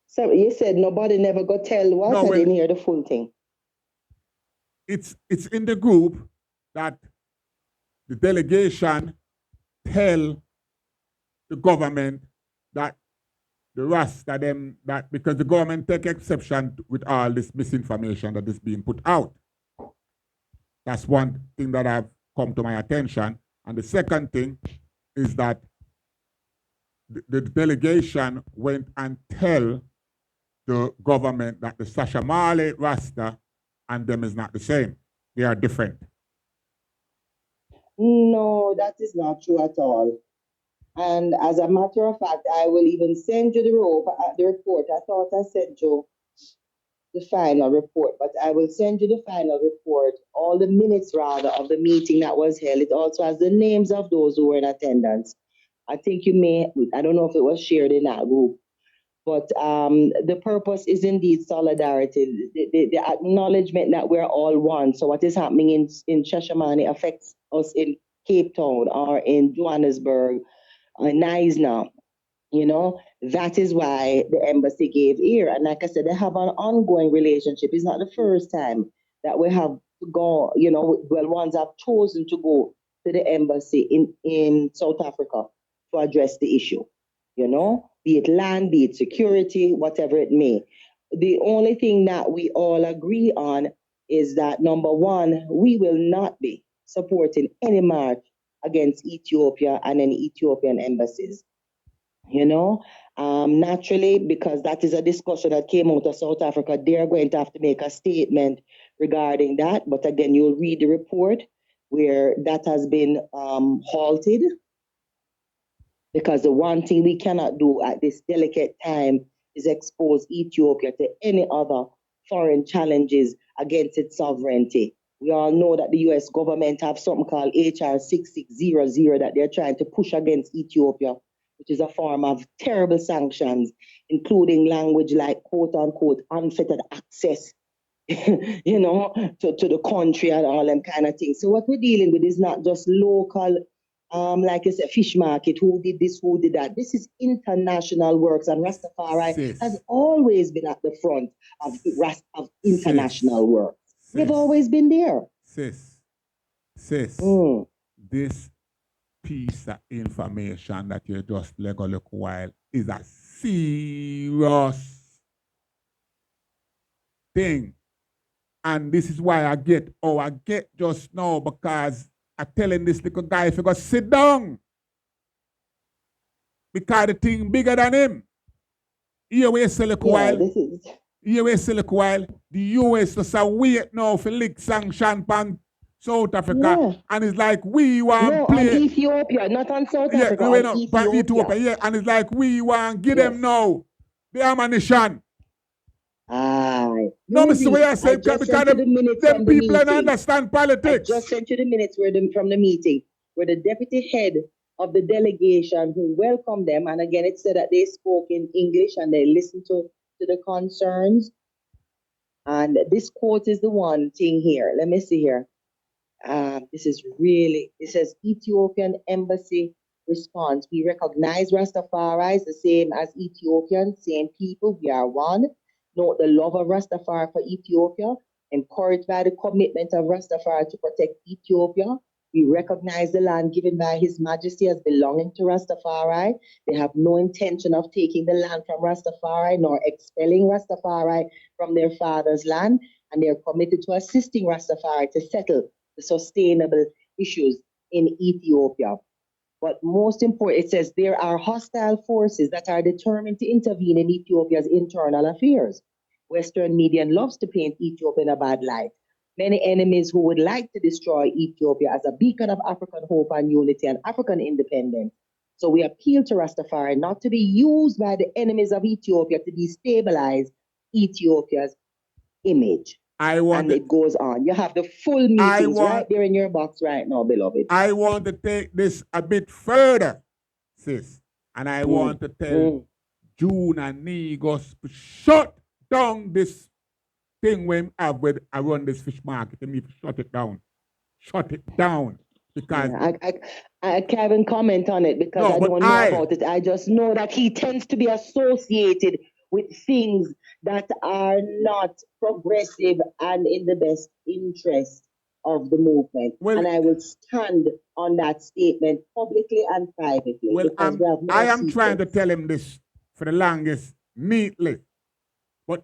So you said nobody never got tell what? No, I didn't hear the full thing. It's in the group that the delegation tell the government that the Rasta them that because the government take exception with all this misinformation that is being put out. That's one thing that have come to my attention. And the second thing is that the delegation went and tell the government that the Sasha Marley Rasta and them is not the same. They are different. No, that is not true at all. And as a matter of fact, I will even send you the report. I thought I sent you the final report, but I will send you the final report, all the minutes rather of the meeting that was held. It also has the names of those who were in attendance. I think I don't know if it was shared in that group, but the purpose is indeed solidarity, the acknowledgement that we're all one. So what is happening in Shashamane affects us in Cape Town or in Johannesburg, Naisna. You know, that is why the embassy gave ear. And like I said, they have an ongoing relationship. It's not the first time that we have to go, you know, well, ones have chosen to go to the embassy in South Africa to address the issue, you know, be it land, be it security, whatever it may. The only thing that we all agree on is that, number one, we will not be supporting any march against Ethiopia and any Ethiopian embassies. You know, naturally, because that is a discussion that came out of South Africa, they're going to have to make a statement regarding that. But again, you'll read the report where that has been halted, because the one thing we cannot do at this delicate time is expose Ethiopia to any other foreign challenges against its sovereignty. We all know that the US government have something called HR 6600 that they're trying to push against Ethiopia, which is a form of terrible sanctions, including language like quote unquote unfettered access, you know, to the country and all them kind of things. So what we're dealing with is not just local, like I said, Fishmarket, who did this, who did that. This is international works, and Rastafari has always been at the front of international work. We've always been there. This piece of information that you just let go look while is a serious thing. And this is why I get just now, because I'm telling this little guy if you go sit down. Because the thing bigger than him. Here we still look while. Here we still look while. The US just a wait now for lick sanction pan South Africa, and it's like we want play. On Ethiopia, not on South Africa. On Ethiopia. Yeah, and it's like we want give them now the ammunition. Aye. No, Mr. Way I say because them people don't understand politics. I just sent you the minutes from the meeting where the deputy head of the delegation who welcomed them, and again it said that they spoke in English and they listened to the concerns. And this quote is the one thing here. Let me see here. This is really, it says Ethiopian embassy response. We recognize Rastafari is the same as Ethiopians, same people, we are one. Note the love of Rastafari for Ethiopia, encouraged by the commitment of Rastafari to protect Ethiopia. We recognize the land given by His Majesty as belonging to Rastafari. They have no intention of taking the land from Rastafari nor expelling Rastafari from their father's land, and they are committed to assisting Rastafari to settle the sustainable issues in Ethiopia. But most important, it says there are hostile forces that are determined to intervene in Ethiopia's internal affairs. Western media loves to paint Ethiopia in a bad light. Many enemies who would like to destroy Ethiopia as a beacon of African hope and unity and African independence. So we appeal to Rastafari not to be used by the enemies of Ethiopia to destabilize Ethiopia's image. And it goes on. You have the full meetings right there in your box right now, beloved. I want to take this a bit further, sis. And I want to tell June and Negus to shut down this thing when I run this fish market. They need to shut it down. Shut it down. Because I can't even comment on it because I don't know about it. I just know that he tends to be associated with things that are not progressive and in the best interest of the movement. And I will stand on that statement publicly and privately. Well, I am trying to tell him this for the longest, neatly. But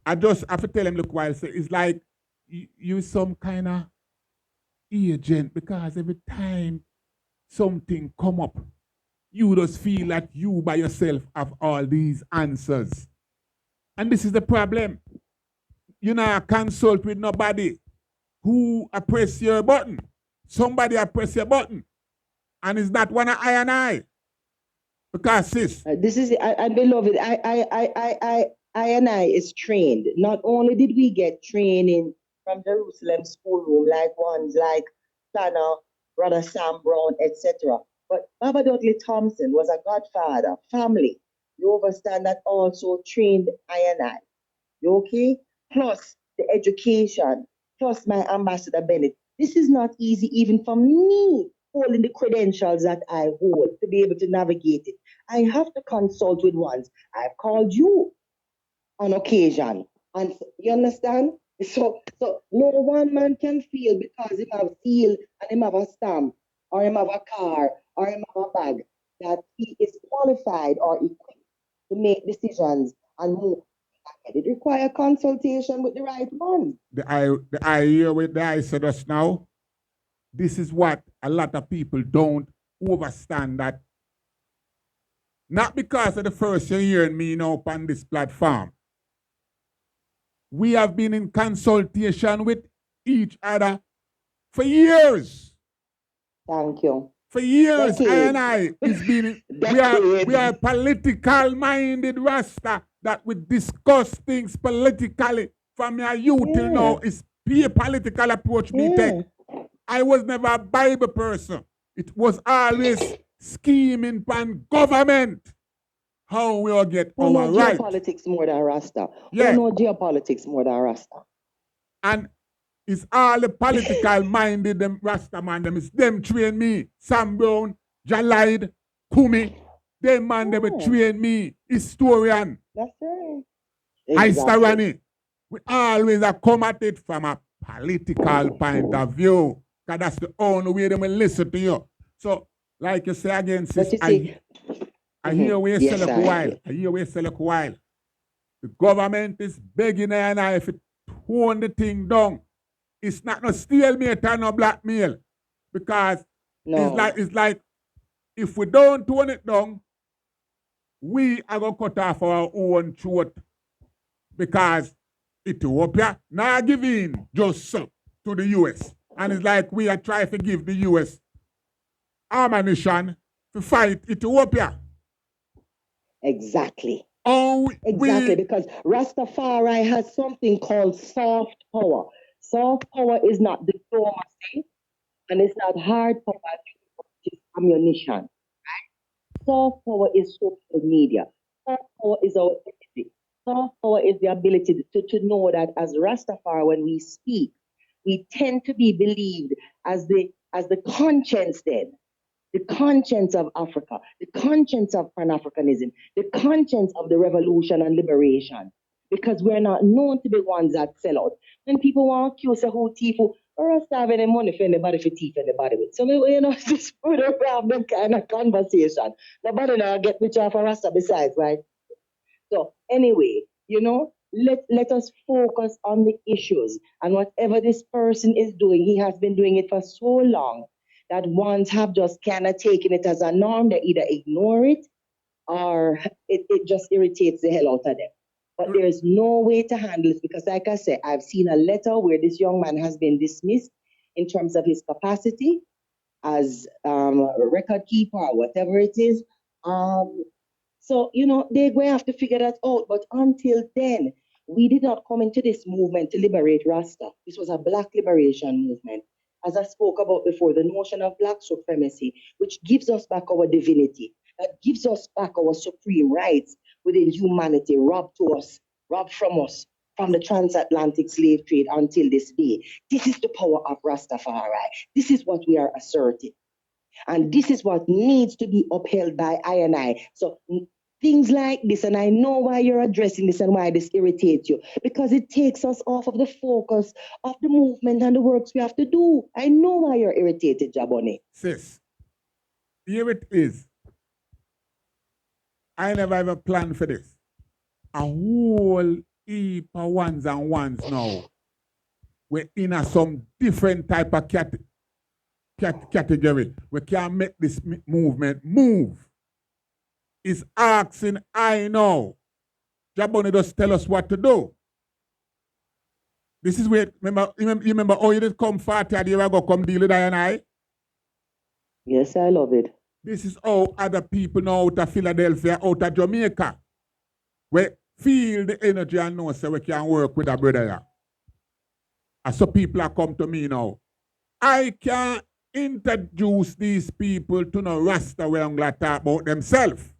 I just have to tell him, look, while it's like you some kind of agent, because every time something come up, you just feel that you by yourself have all these answers. And this is the problem. You know, consult with nobody who press your button. Somebody press your button. And it's not one of I and I. Because sis. This is, and beloved, I and I is trained. Not only did we get training from Jerusalem schoolroom, like ones like Planner, Brother Sam Brown, etc. But Baba Dudley Thompson was a godfather, family. You understand that also trained I and I. You okay? Plus the education, plus my ambassador Bennett. This is not easy even for me holding the credentials that I hold to be able to navigate it. I have to consult with ones. I've called you on occasion. And you understand? So no one man can feel because he have seal and he have a stamp or he have a car or he have a bag that he is qualified or equipped to make decisions and move. It requires consultation with the right one. The I hear with the I said us now. This is what a lot of people don't understand, that not because of the first you're hearing me now on this platform. We have been in consultation with each other for years. Thank you. For years, I and I, it's been, we are political minded Rasta that we discuss things politically from your youth till now. It's pure political approach me take. I was never a Bible person. It was always scheming pan government. How we all get our right. Geopolitics more than Rasta. Yeah. We know geopolitics more than Rasta. And it's all the political minded them Rasta man them. It's them train me. Sam Brown, Jalide, Kumi. Them man them train me. Historian. That's right. Exactly. We always come at it from a political point of view. Because that's the only way they will listen to you. So, like you say again, sis, I hear we sell a while. I hear we sell a while. The government is begging and I if it tone the thing down. It's not no stalemate or no blackmail. Because it's like if we don't tone it down, we are gonna cut off our own throat. Because Ethiopia now giving just so to the US. And it's like we are trying to give the US ammunition to fight Ethiopia. Exactly. Exactly, because Rastafari has something called soft power. Soft power is not diplomacy and it's not hard power, it's ammunition. Right? Soft power is social media. Soft power is our ability. Soft power is the ability to know that as Rastafari, when we speak, we tend to be believed as the conscience then. The conscience of Africa, the conscience of Pan-Africanism, the conscience of the revolution and liberation, because we're not known to be ones that sell out. When people want to accuse who thief, or us have any money for anybody for thief anybody with. So, just put up that kind of conversation. Nobody now get which off a Rasta besides, right? So, anyway, let us focus on the issues. And whatever this person is doing, he has been doing it for so long that ones have just kind of taken it as a norm. They either ignore it or it just irritates the hell out of them. But there's no way to handle it because, like I said, I've seen a letter where this young man has been dismissed in terms of his capacity as a record keeper or whatever it is. So, they're going to have to figure that out. But until then, We did not come into this movement to liberate Rasta. This was a black liberation movement. As I spoke about before, the notion of black supremacy, which gives us back our divinity, that gives us back our supreme rights within humanity, robbed from us, from the transatlantic slave trade until this day. This is the power of Rastafari. This is what we are asserting. And this is what needs to be upheld by I and I. So things like this, and I know why you're addressing this and why this irritates you, because it takes us off of the focus of the movement and the works we have to do. I know why you're irritated, Jahbunny. Sis, here it is. I never ever planned for this. A whole heap of ones and ones now. We're in some different type of category. We can make this movement move. Is asking, I know. Jahbunny just tell us what to do. This is where, remember how you did come 40 years ago, come deal with I and I? Yes, I love it. This is how other people now out of Philadelphia, out of Jamaica, we feel the energy and know so we can work with a brother here. And so people are come to me now. I can introduce these people to no Rasta where I'm going to talk about themselves.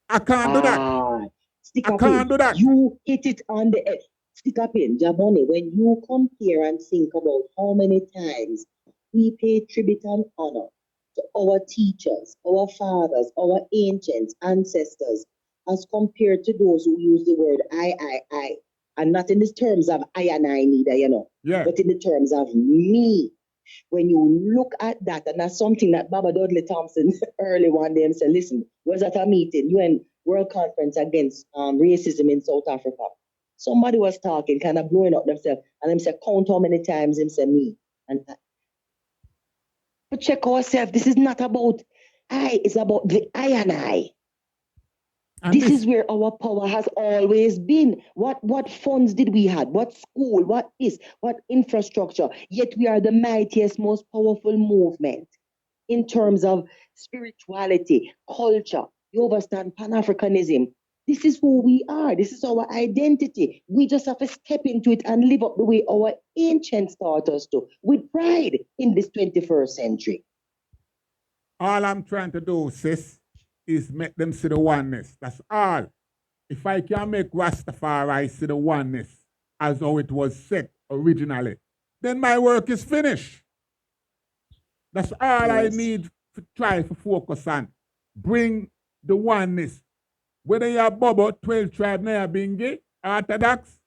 I can't do that. I can't do that. You hit it on the head. Stick up in, Jahbunny, when you come here and think about how many times we pay tribute and honor to our teachers, our fathers, our ancients, ancestors, as compared to those who use the word I, and not in the terms of I and I neither, but in the terms of me. When you look at that, and that's something that Baba Dudley Thompson early one day and said, listen, was at a meeting, UN World Conference Against Racism in South Africa. Somebody was talking, kind of blowing up themselves, and him said, count how many times him said me. And but check ourselves, this is not about I, it's about the I and I. And this is where our power has always been. What funds did we have? What school? What infrastructure? Yet we are the mightiest, most powerful movement in terms of spirituality, culture. You understand Pan-Africanism. This is who we are. This is our identity. We just have to step into it and live up the way our ancients taught us to, with pride in this 21st century. All I'm trying to do, sis, is make them see the oneness. That's all. If I can make Rastafari see the oneness as how it was set originally, then my work is finished. That's all I need to try to focus on. Bring the oneness. Whether you're Bobo, 12 tribe, Naya Bingi, Orthodox,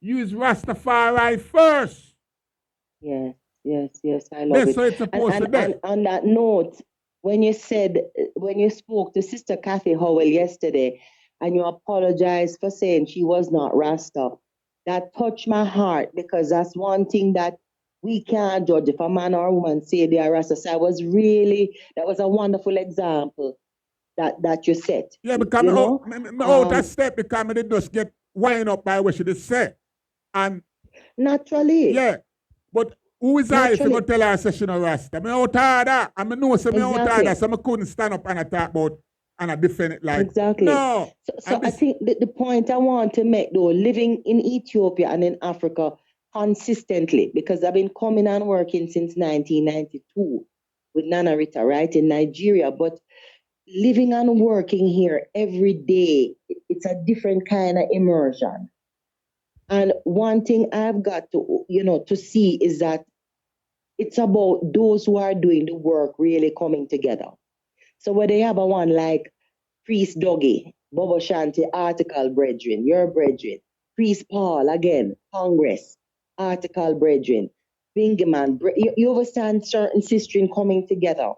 use Rastafari first. Yes, I love it. So it's supposed to be. And on that note, when you spoke to Sister Kathy Howell yesterday, and you apologized for saying she was not Rasta, that touched my heart, because that's one thing that we can't judge if a man or a woman say they are Rasta. So that was a wonderful example that you set. Yeah, because I'm out of step because I just get wind up by what she just said. And naturally. Yeah. But who is I if you go tell her session of Rasta? I'm out of that. I know some out of that, so I couldn't stand up and I talk about and I defend it like exactly. No. So I think the point I want to make though, living in Ethiopia and in Africa consistently, because I've been coming and working since 1992 with Nana Rita, right, in Nigeria, but living and working here every day, it's a different kind of immersion. And one thing I've got to, to see is that it's about those who are doing the work really coming together. So whether you have a one like Priest Dougie, Bobo Shanti, Article Brethren, your brethren, Priest Paul, again, Congress, Article Brethren, Bingaman, you understand certain sistering coming together.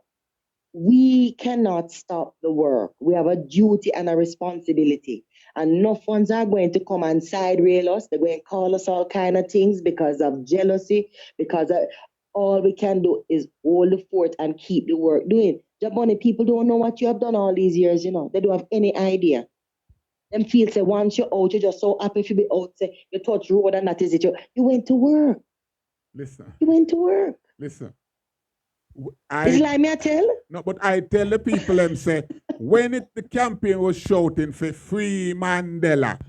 We cannot stop the work. We have a duty and a responsibility. And enough ones are going to come and side rail us. They're going to call us all kind of things because of jealousy, because all we can do is hold the fort and keep the work doing. Jahbunny, people don't know what you have done all these years, They don't have any idea. Them feel say once you're out, you're just so happy to be out, say you touch road and that is it. You went to work. Listen. You went to work. Listen. It's like me I tell? No, but I tell the people them say, when the campaign was shouting for free Mandela,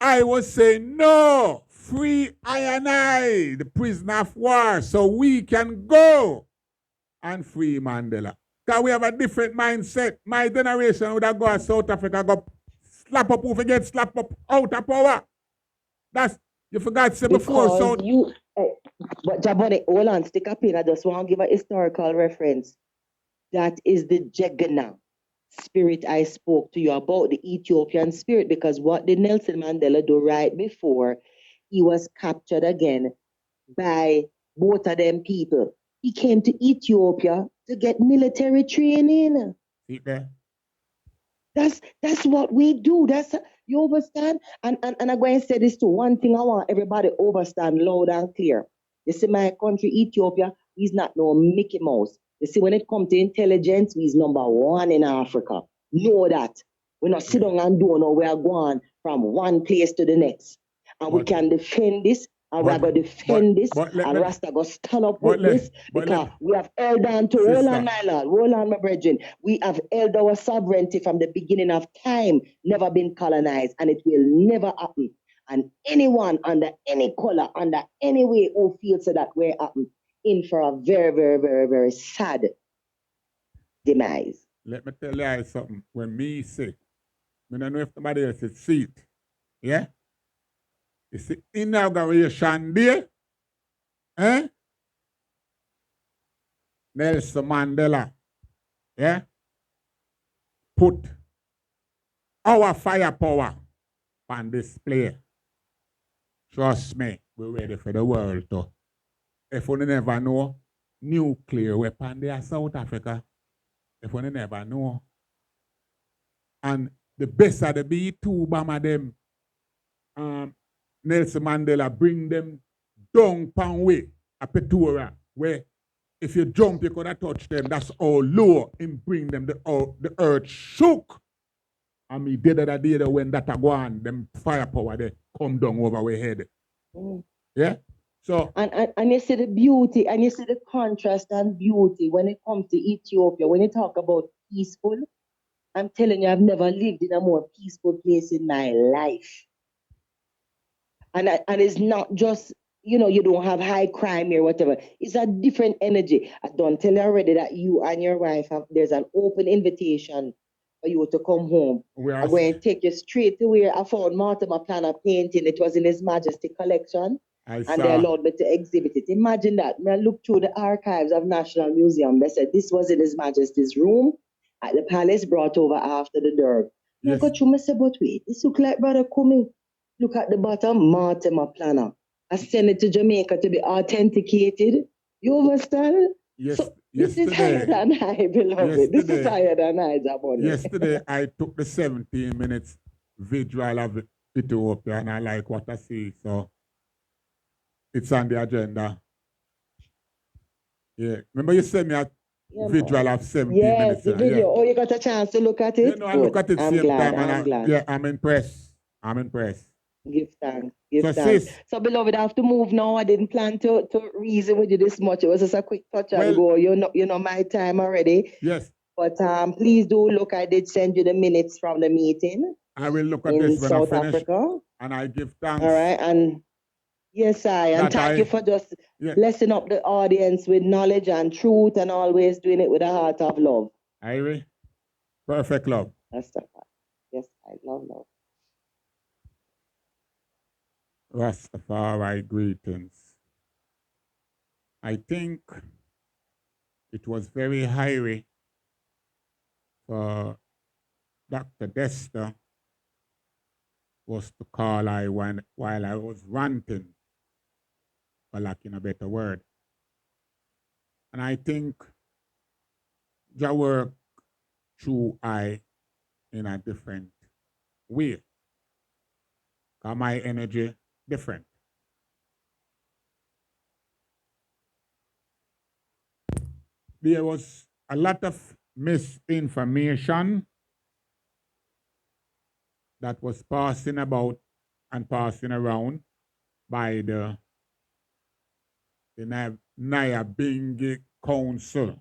I was saying, no, free I and I, the prisoner of war, so we can go and free Mandela. Because we have a different mindset. My generation would have go to South Africa, go slap up who forget slap up out of power. That's, you forgot to say before. So but Jahbunny, hold on, stick up in. I just want to give a historical reference. That is the Jegana spirit I spoke to you about, the Ethiopian spirit, because what did Nelson Mandela do right before he was captured again by both of them people? He came to Ethiopia to get military training. see there. That's what we do. That's you understand? And I'm going to say this too. One thing I want everybody to understand loud and clear. You see, my country, Ethiopia, is not no Mickey Mouse. You see, when it comes to intelligence, we is number one in Africa. Know that. We're not sit down and do no, we are going from one place to the next. And we can defend this, and we are going to defend this, and Rasta going to stand up with this, because we have held on to, hold on, my lord, hold on, my brethren. We have held our sovereignty from the beginning of time, never been colonized, and it will never happen. And anyone under any color, under any way who feels that way happen, in for a very, very, very, very sad demise. Let me tell you something. When me sick, I don't know if somebody else see it. Yeah? It's the inauguration day. Eh? Nelson Mandela. Yeah? Put our firepower on display. Trust me, we're ready for the world too. If we never know, nuclear weapon there in South Africa. If we never know. And the best of the B2 bomber them, Nelson Mandela bring them down pan way, a Pretoria, where if you jump, you could have touched them. That's all low and bring them, the earth shook. And me did that day when that go on, them firepower they come down over our head. Yeah? So and you see the beauty, and you see the contrast and beauty when it comes to Ethiopia. When you talk about peaceful, I'm telling you, I've never lived in a more peaceful place in my life. And it's not just, you don't have high crime here, whatever. It's a different energy. I don't tell you already that you and your wife there's an open invitation for you to come home. I'm going to take you straight to where I found Mortimer Planner painting. It was in His Majesty collection. And they allowed me to exhibit it. Imagine that. I looked through the archives of National Museum. They said this was in His Majesty's room at the palace, brought over after the Derg. Yes. I got through, I said, but wait, this look like brother coming. Look at the bottom, Mortimer Planner. I send it to Jamaica to be authenticated. You understand? Yes, so this is higher than I, beloved. This is higher than I, Jahbunny. Yesterday, I took the 17 minutes visual of Ethiopia, and I like what I see. So it's on the agenda. Yeah. Remember you sent me a visual of 17 minutes. Yes, the video. Oh, you got a chance to look at it? I look at it I'm same glad, time. I'm glad. Yeah, I'm impressed. I'm impressed. Give thanks. Give thanks. So, beloved, I have to move now. I didn't plan to reason with you this much. It was just a quick touch and go. You know my time already. Yes. But please do look. I did send you the minutes from the meeting. I will look at in this when South I finish. Africa. And I give thanks. All right. And yes, and thank you for just blessing up the audience with knowledge and truth, and always doing it with a heart of love. Irie, perfect love. That's the fact. Yes, I love love. Rastafari greetings. I think it was very hairy for Dr. Desta was to call I while I was ranting, for lacking a better word. And I think Jah work through I in a different way. Because my energy different. There was a lot of misinformation that was passing about and passing around by the Nyabingi Council,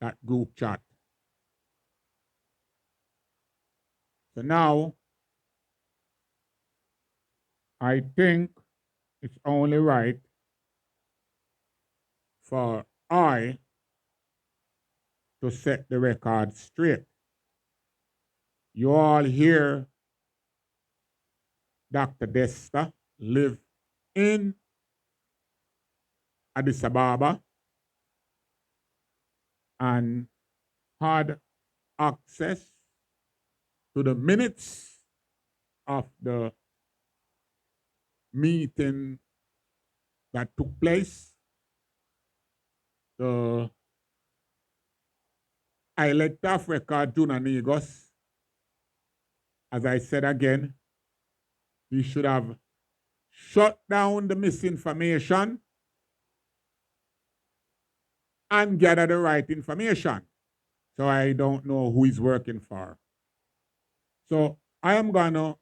that group chat. So now, I think it's only right for I to set the record straight. You all hear Dr. Desta live in Addis Ababa and had access to the minutes of the meeting that took place. The elector of record, Negus, as I said again, he should have shut down the misinformation and gather the right information. So I don't know who he's working for. So I am going to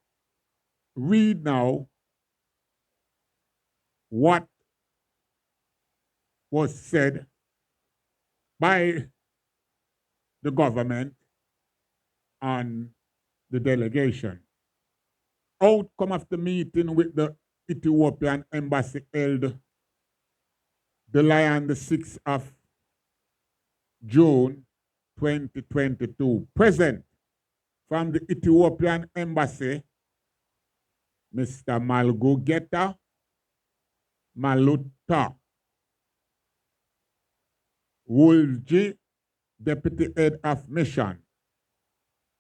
read now what was said by the government and the delegation. Outcome of the meeting with the Ethiopian embassy held the 6th of June 2022. Present from the Ethiopian embassy, Mr. Malgugeta Maluta Wulji, Deputy Head of Mission,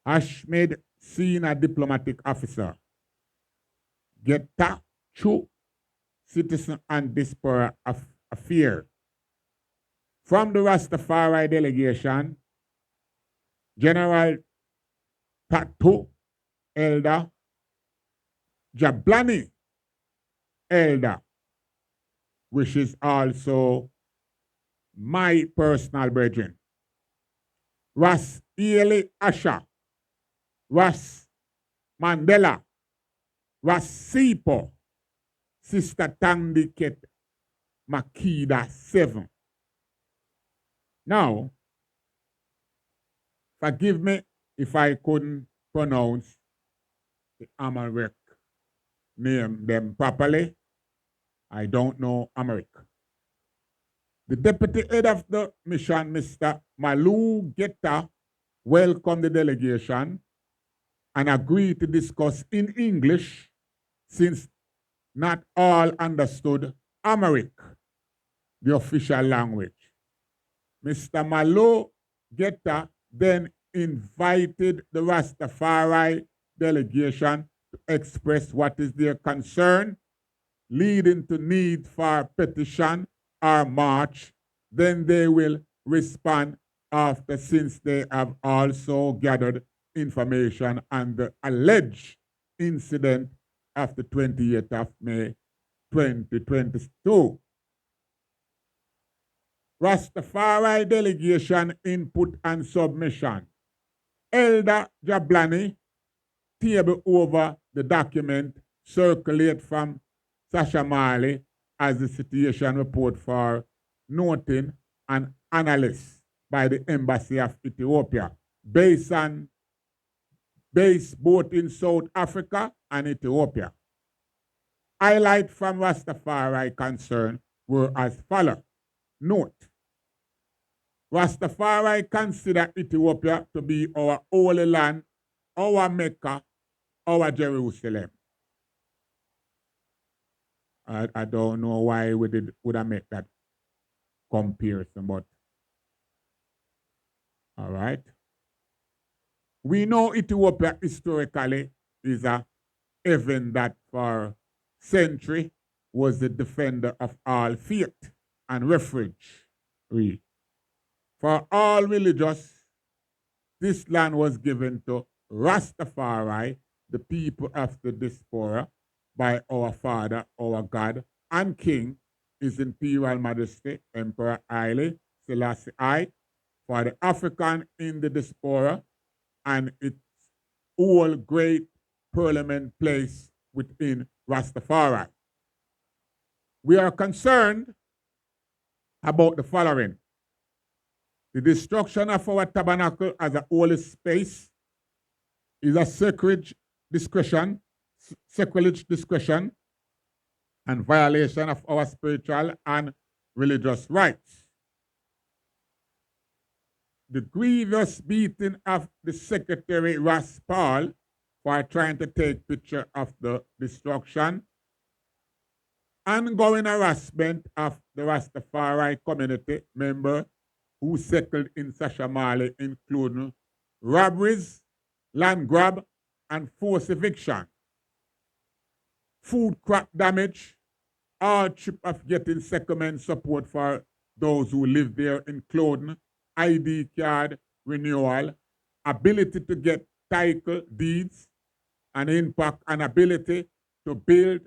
Ashmed, Senior Diplomatic Officer, Geta Chu, Citizen and Diaspora Affair. From the Rastafari delegation, General Tatu Elder, Jahbunny Elder, which is also my personal brethren, Ras Eli Asha, Ras Mandela, Ras Sipo, Sister Tandiket Makida 7. Now, forgive me if I couldn't pronounce the Amharic name them properly. I don't know Amharic. The deputy head of the mission, Mr. Malu Geta, welcomed the delegation and agreed to discuss in English since not all understood Amharic, the official language. Mr. Malu Geta then invited the Rastafari delegation to express what is their concern, leading to need for petition or march. Then they will respond after, since they have also gathered information on the alleged incident of the 28th of May 2022. Rastafari delegation input and submission. Elder Jahbunny table over the document circulate from Sasha Marley as the situation report for noting and analysis by the Embassy of Ethiopia based both in South Africa and Ethiopia. Highlight from Rastafari concern were as follows. Note, Rastafari consider Ethiopia to be our holy land, our Mecca, our Jerusalem. I don't know why would I make that comparison, but all right. We know Ethiopia historically is a heaven that for century was the defender of all faith and refuge. For all religious, this land was given to Rastafari, the people of the diaspora, by our Father, our God, and King, His Imperial Majesty, Emperor Haile Selassie I, for the African in the diaspora, and its all great parliament place within Rastafari. We are concerned about the following. The destruction of our tabernacle as a holy space is a sacrilege discretion and violation of our spiritual and religious rights. The grievous beating of the Secretary Ras Paul for trying to take picture of the destruction, ongoing harassment of the Rastafari community member who settled in Sashamale, including robberies, land grab, and forced eviction, food crop damage, hardship of getting settlement support for those who live there, including ID card renewal, ability to get title deeds, and impact on ability to build,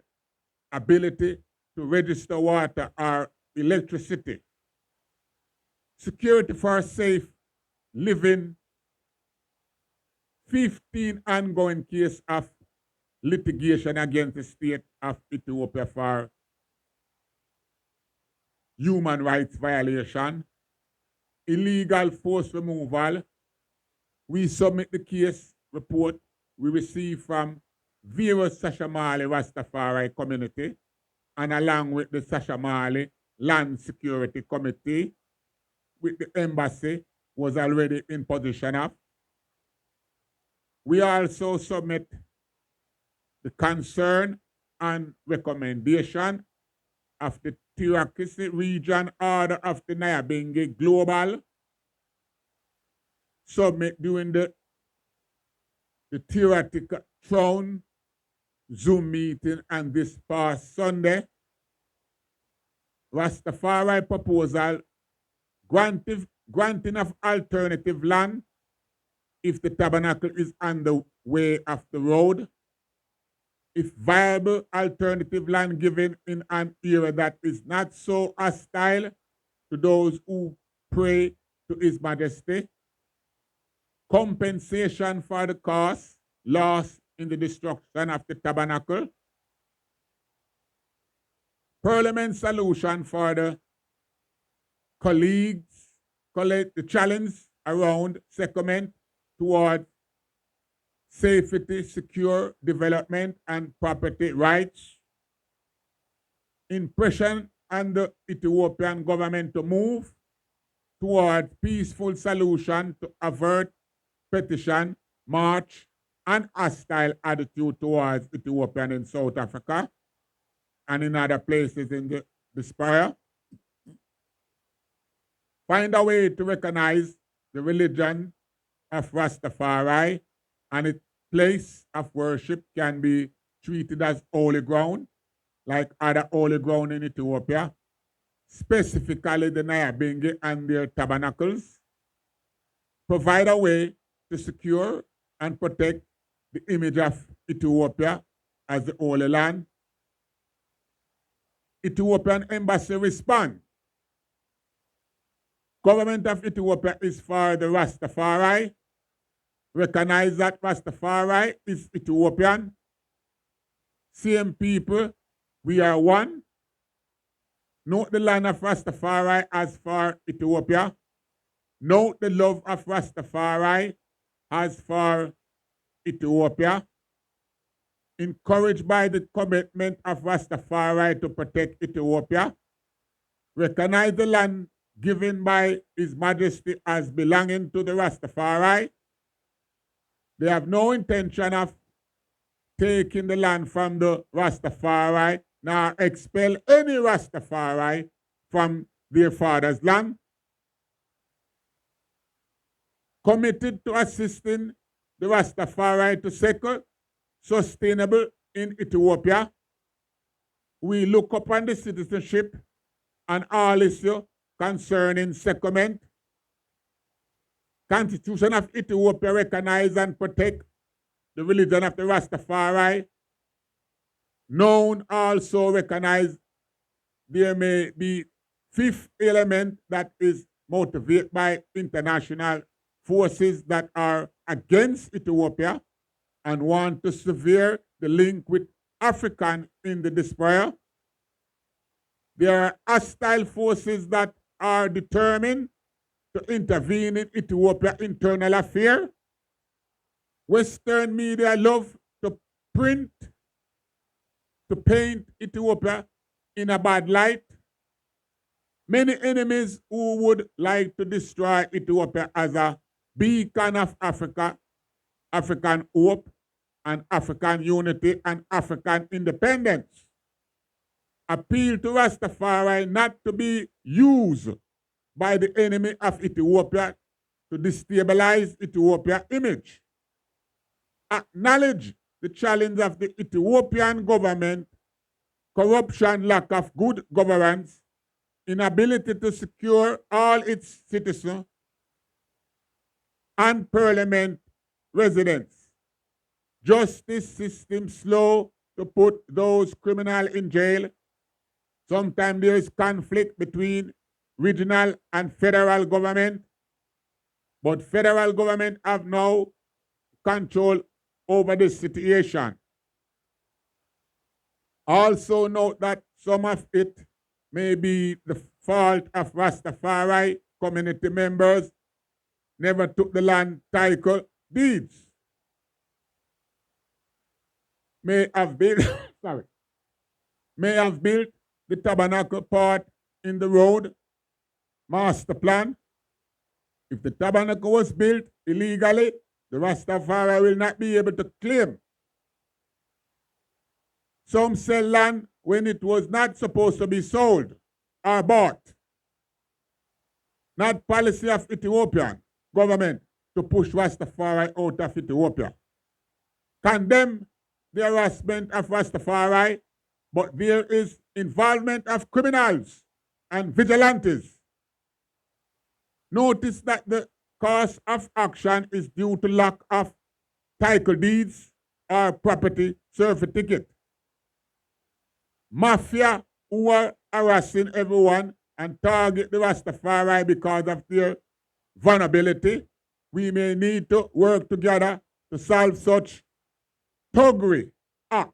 ability to register water or electricity, security for safe living, 15 ongoing cases of litigation against the state of Ethiopia for human rights violation, illegal forced removal. We submit the case report we received from various Sashamale Rastafari community and along with the Sashamale Land Security Committee, with the embassy was already in position of. We also submit the concern and recommendation of the Tirakisi Region Order of the Nyabingi Global, submit during the theoretical Throne Zoom meeting and this past Sunday. Rastafari proposal granting of alternative land if the tabernacle is on the way of the road, if viable alternative land given in an area that is not so hostile to those who pray to His Majesty, compensation for the cost lost in the destruction of the tabernacle, Parliament solution for the the challenge around settlement toward safety, secure development, and property rights, impression on the Ethiopian government to move toward peaceful solution to avert petition, march, and hostile attitude towards Ethiopian in South Africa and in other places in the diaspora. Find a way to recognize the religion of Rastafari and its place of worship can be treated as holy ground, like other holy ground in Ethiopia, specifically the Nyabingi and their tabernacles. Provide a way to secure and protect the image of Ethiopia as the Holy Land. Ethiopian embassy respond. Government of Ethiopia is for the Rastafari. Recognize that Rastafari is Ethiopian. Same people, we are one. Note the land of Rastafari as for Ethiopia. Note the love of Rastafari as for Ethiopia. Encouraged by the commitment of Rastafari to protect Ethiopia. Recognize the land given by His Majesty as belonging to the Rastafari. They have no intention of taking the land from the Rastafari, nor expel any Rastafari from their father's land. Committed to assisting the Rastafari to settle sustainable in Ethiopia. We look upon the citizenship and all issue concerning settlement. Constitution of Ethiopia recognize and protect the religion of the Rastafari. Known also recognize there may be fifth element that is motivated by international forces that are against Ethiopia and want to sever the link with African in the diaspora. There are hostile forces that are determined to intervene in Ethiopia's internal affairs. Western media love to paint Ethiopia in a bad light. Many enemies who would like to destroy Ethiopia as a beacon of Africa, African hope, and African unity and African independence appeal to Rastafari not to be used by the enemy of Ethiopia to destabilize Ethiopia's image. Acknowledge the challenge of the Ethiopian government, corruption, lack of good governance, inability to secure all its citizens and parliament residents. Justice system slow to put those criminals in jail. Sometimes there is conflict between regional and federal government, but federal government have no control over the situation. Also note that some of it may be the fault of Rastafari community members never took the land title deeds. May have built may have built the tabernacle part in the road master plan. If the tabernacle was built illegally, the Rastafari will not be able to claim. Some sell land when it was not supposed to be sold or bought. Not policy of Ethiopian government to push Rastafari out of Ethiopia. Condemn the harassment of Rastafari, but there is involvement of criminals and vigilantes. Notice that the cost of action is due to lack of title deeds or property certificate. Mafia who are harassing everyone and target the Rastafari because of their vulnerability. We may need to work together to solve such thuggery act.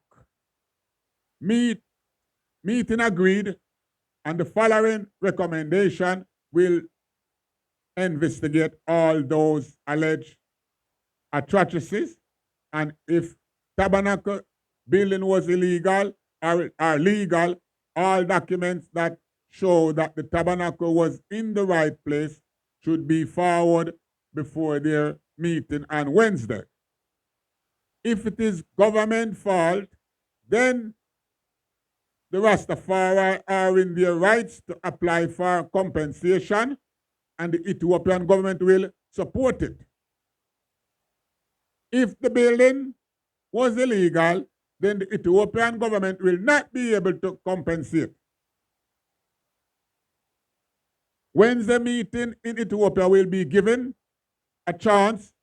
Meeting agreed, and the following recommendation will investigate all those alleged atrocities, and if tabernacle building was illegal or legal, all documents that show that the tabernacle was in the right place should be forwarded before their meeting on Wednesday. If it is government fault, then the Rastafari are in their rights to apply for compensation, and the Ethiopian government will support it. If the building was illegal, then the Ethiopian government will not be able to compensate. Wednesday meeting in Ethiopia will be given a chance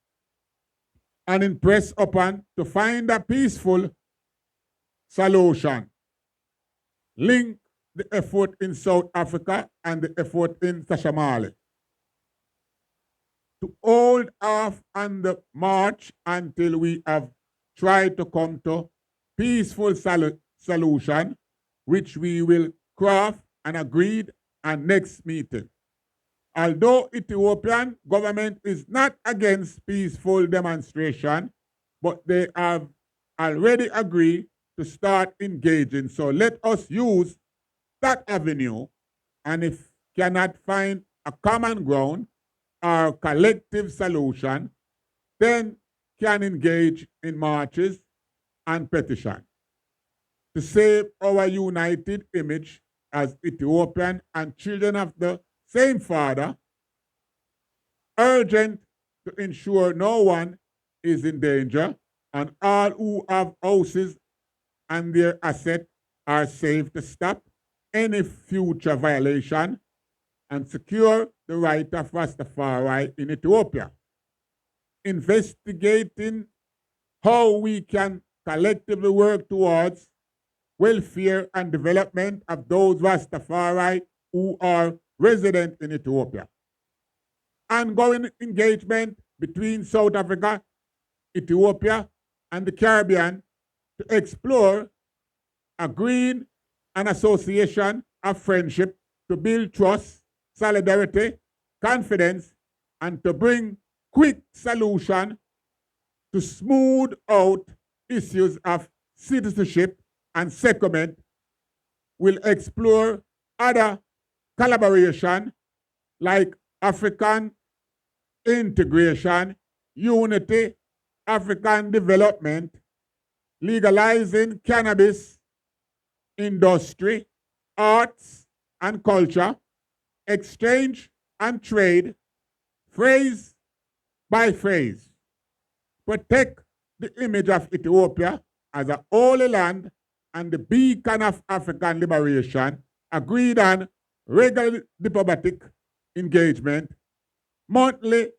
and impressed upon to find a peaceful solution. Link the effort in South Africa and the effort in Tashamale. To hold off on the march until we have tried to come to peaceful solution, which we will craft and agreed on next meeting. Although Ethiopian government is not against peaceful demonstration, but they have already agreed to start engaging. So let us use that avenue, and if cannot find a common ground or collective solution, then can engage in marches and petition to save our united image as Ethiopian and children of the same father, urgent to ensure no one is in danger and all who have houses and their assets are safe to stop any future violation and secure the right of Rastafari in Ethiopia. Investigating how we can collectively work towards welfare and development of those Rastafari who are resident in Ethiopia. Ongoing engagement between South Africa, Ethiopia, and the Caribbean to explore agreeing an association of friendship to build trust, solidarity, confidence, and to bring quick solution to smooth out issues of citizenship and settlement will explore other collaboration like African integration, unity, African development, legalizing cannabis industry, arts and culture, exchange and trade, phrase by phrase, protect the image of Ethiopia as a holy land and the beacon of African liberation, agreed on regular diplomatic engagement, monthly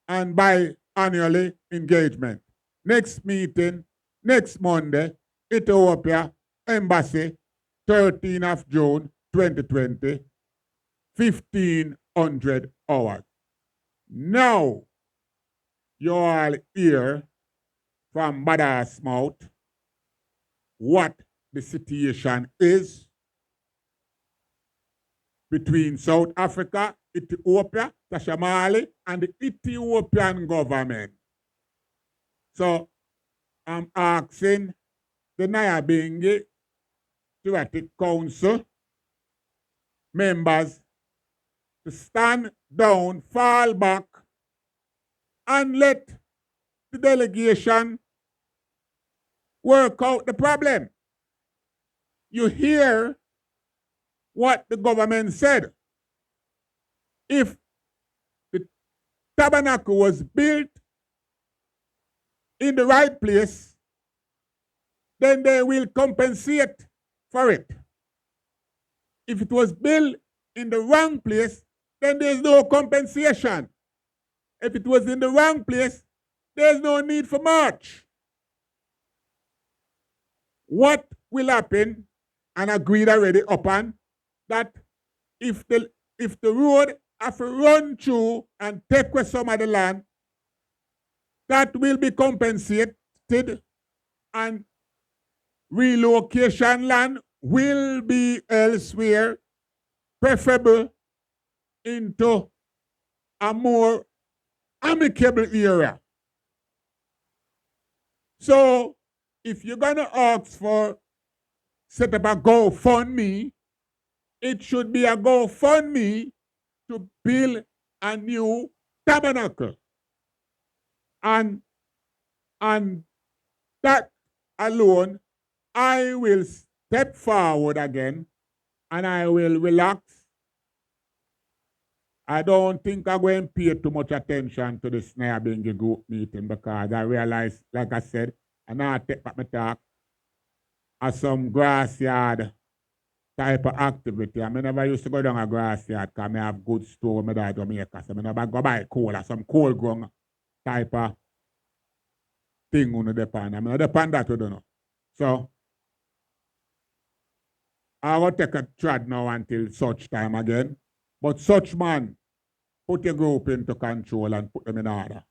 and biannually engagement. Next meeting, next Monday, Ethiopia Embassy, 13th of June 2020, 1500 hours. Now, you all hear from Badass mouth what the situation is between South Africa, Ethiopia, Tashamali, and the Ethiopian government. So I'm asking the Nyabingi Democratic Council members to stand down, fall back, and let the delegation work out the problem. You hear what the government said. If the tabernacle was built in the right place, then they will compensate for it. If it was built in the wrong place, then there's no compensation. If it was in the wrong place, there's no need for much. What will happen, and agreed already upon, that if the road have to run through and take away some of the land, that will be compensated, and relocation land will be elsewhere, preferable into a more amicable area. So if you're going to ask for set up a GoFundMe, it should be a GoFundMe to build a new tabernacle. And that alone, I will step forward again and I will relax. I don't think I'm going to pay too much attention to this Nyabingi group meeting because I realize, like I said, I now take back my talk as some grass yard type of activity. I never used to go down a grass yard because I have good store in Jamaica. So I never go buy coal or some coal ground type of thing on the depend. I mean, depend that we don't know. So I will take a trad now until such time again. But such man, put your group into control and put them in order.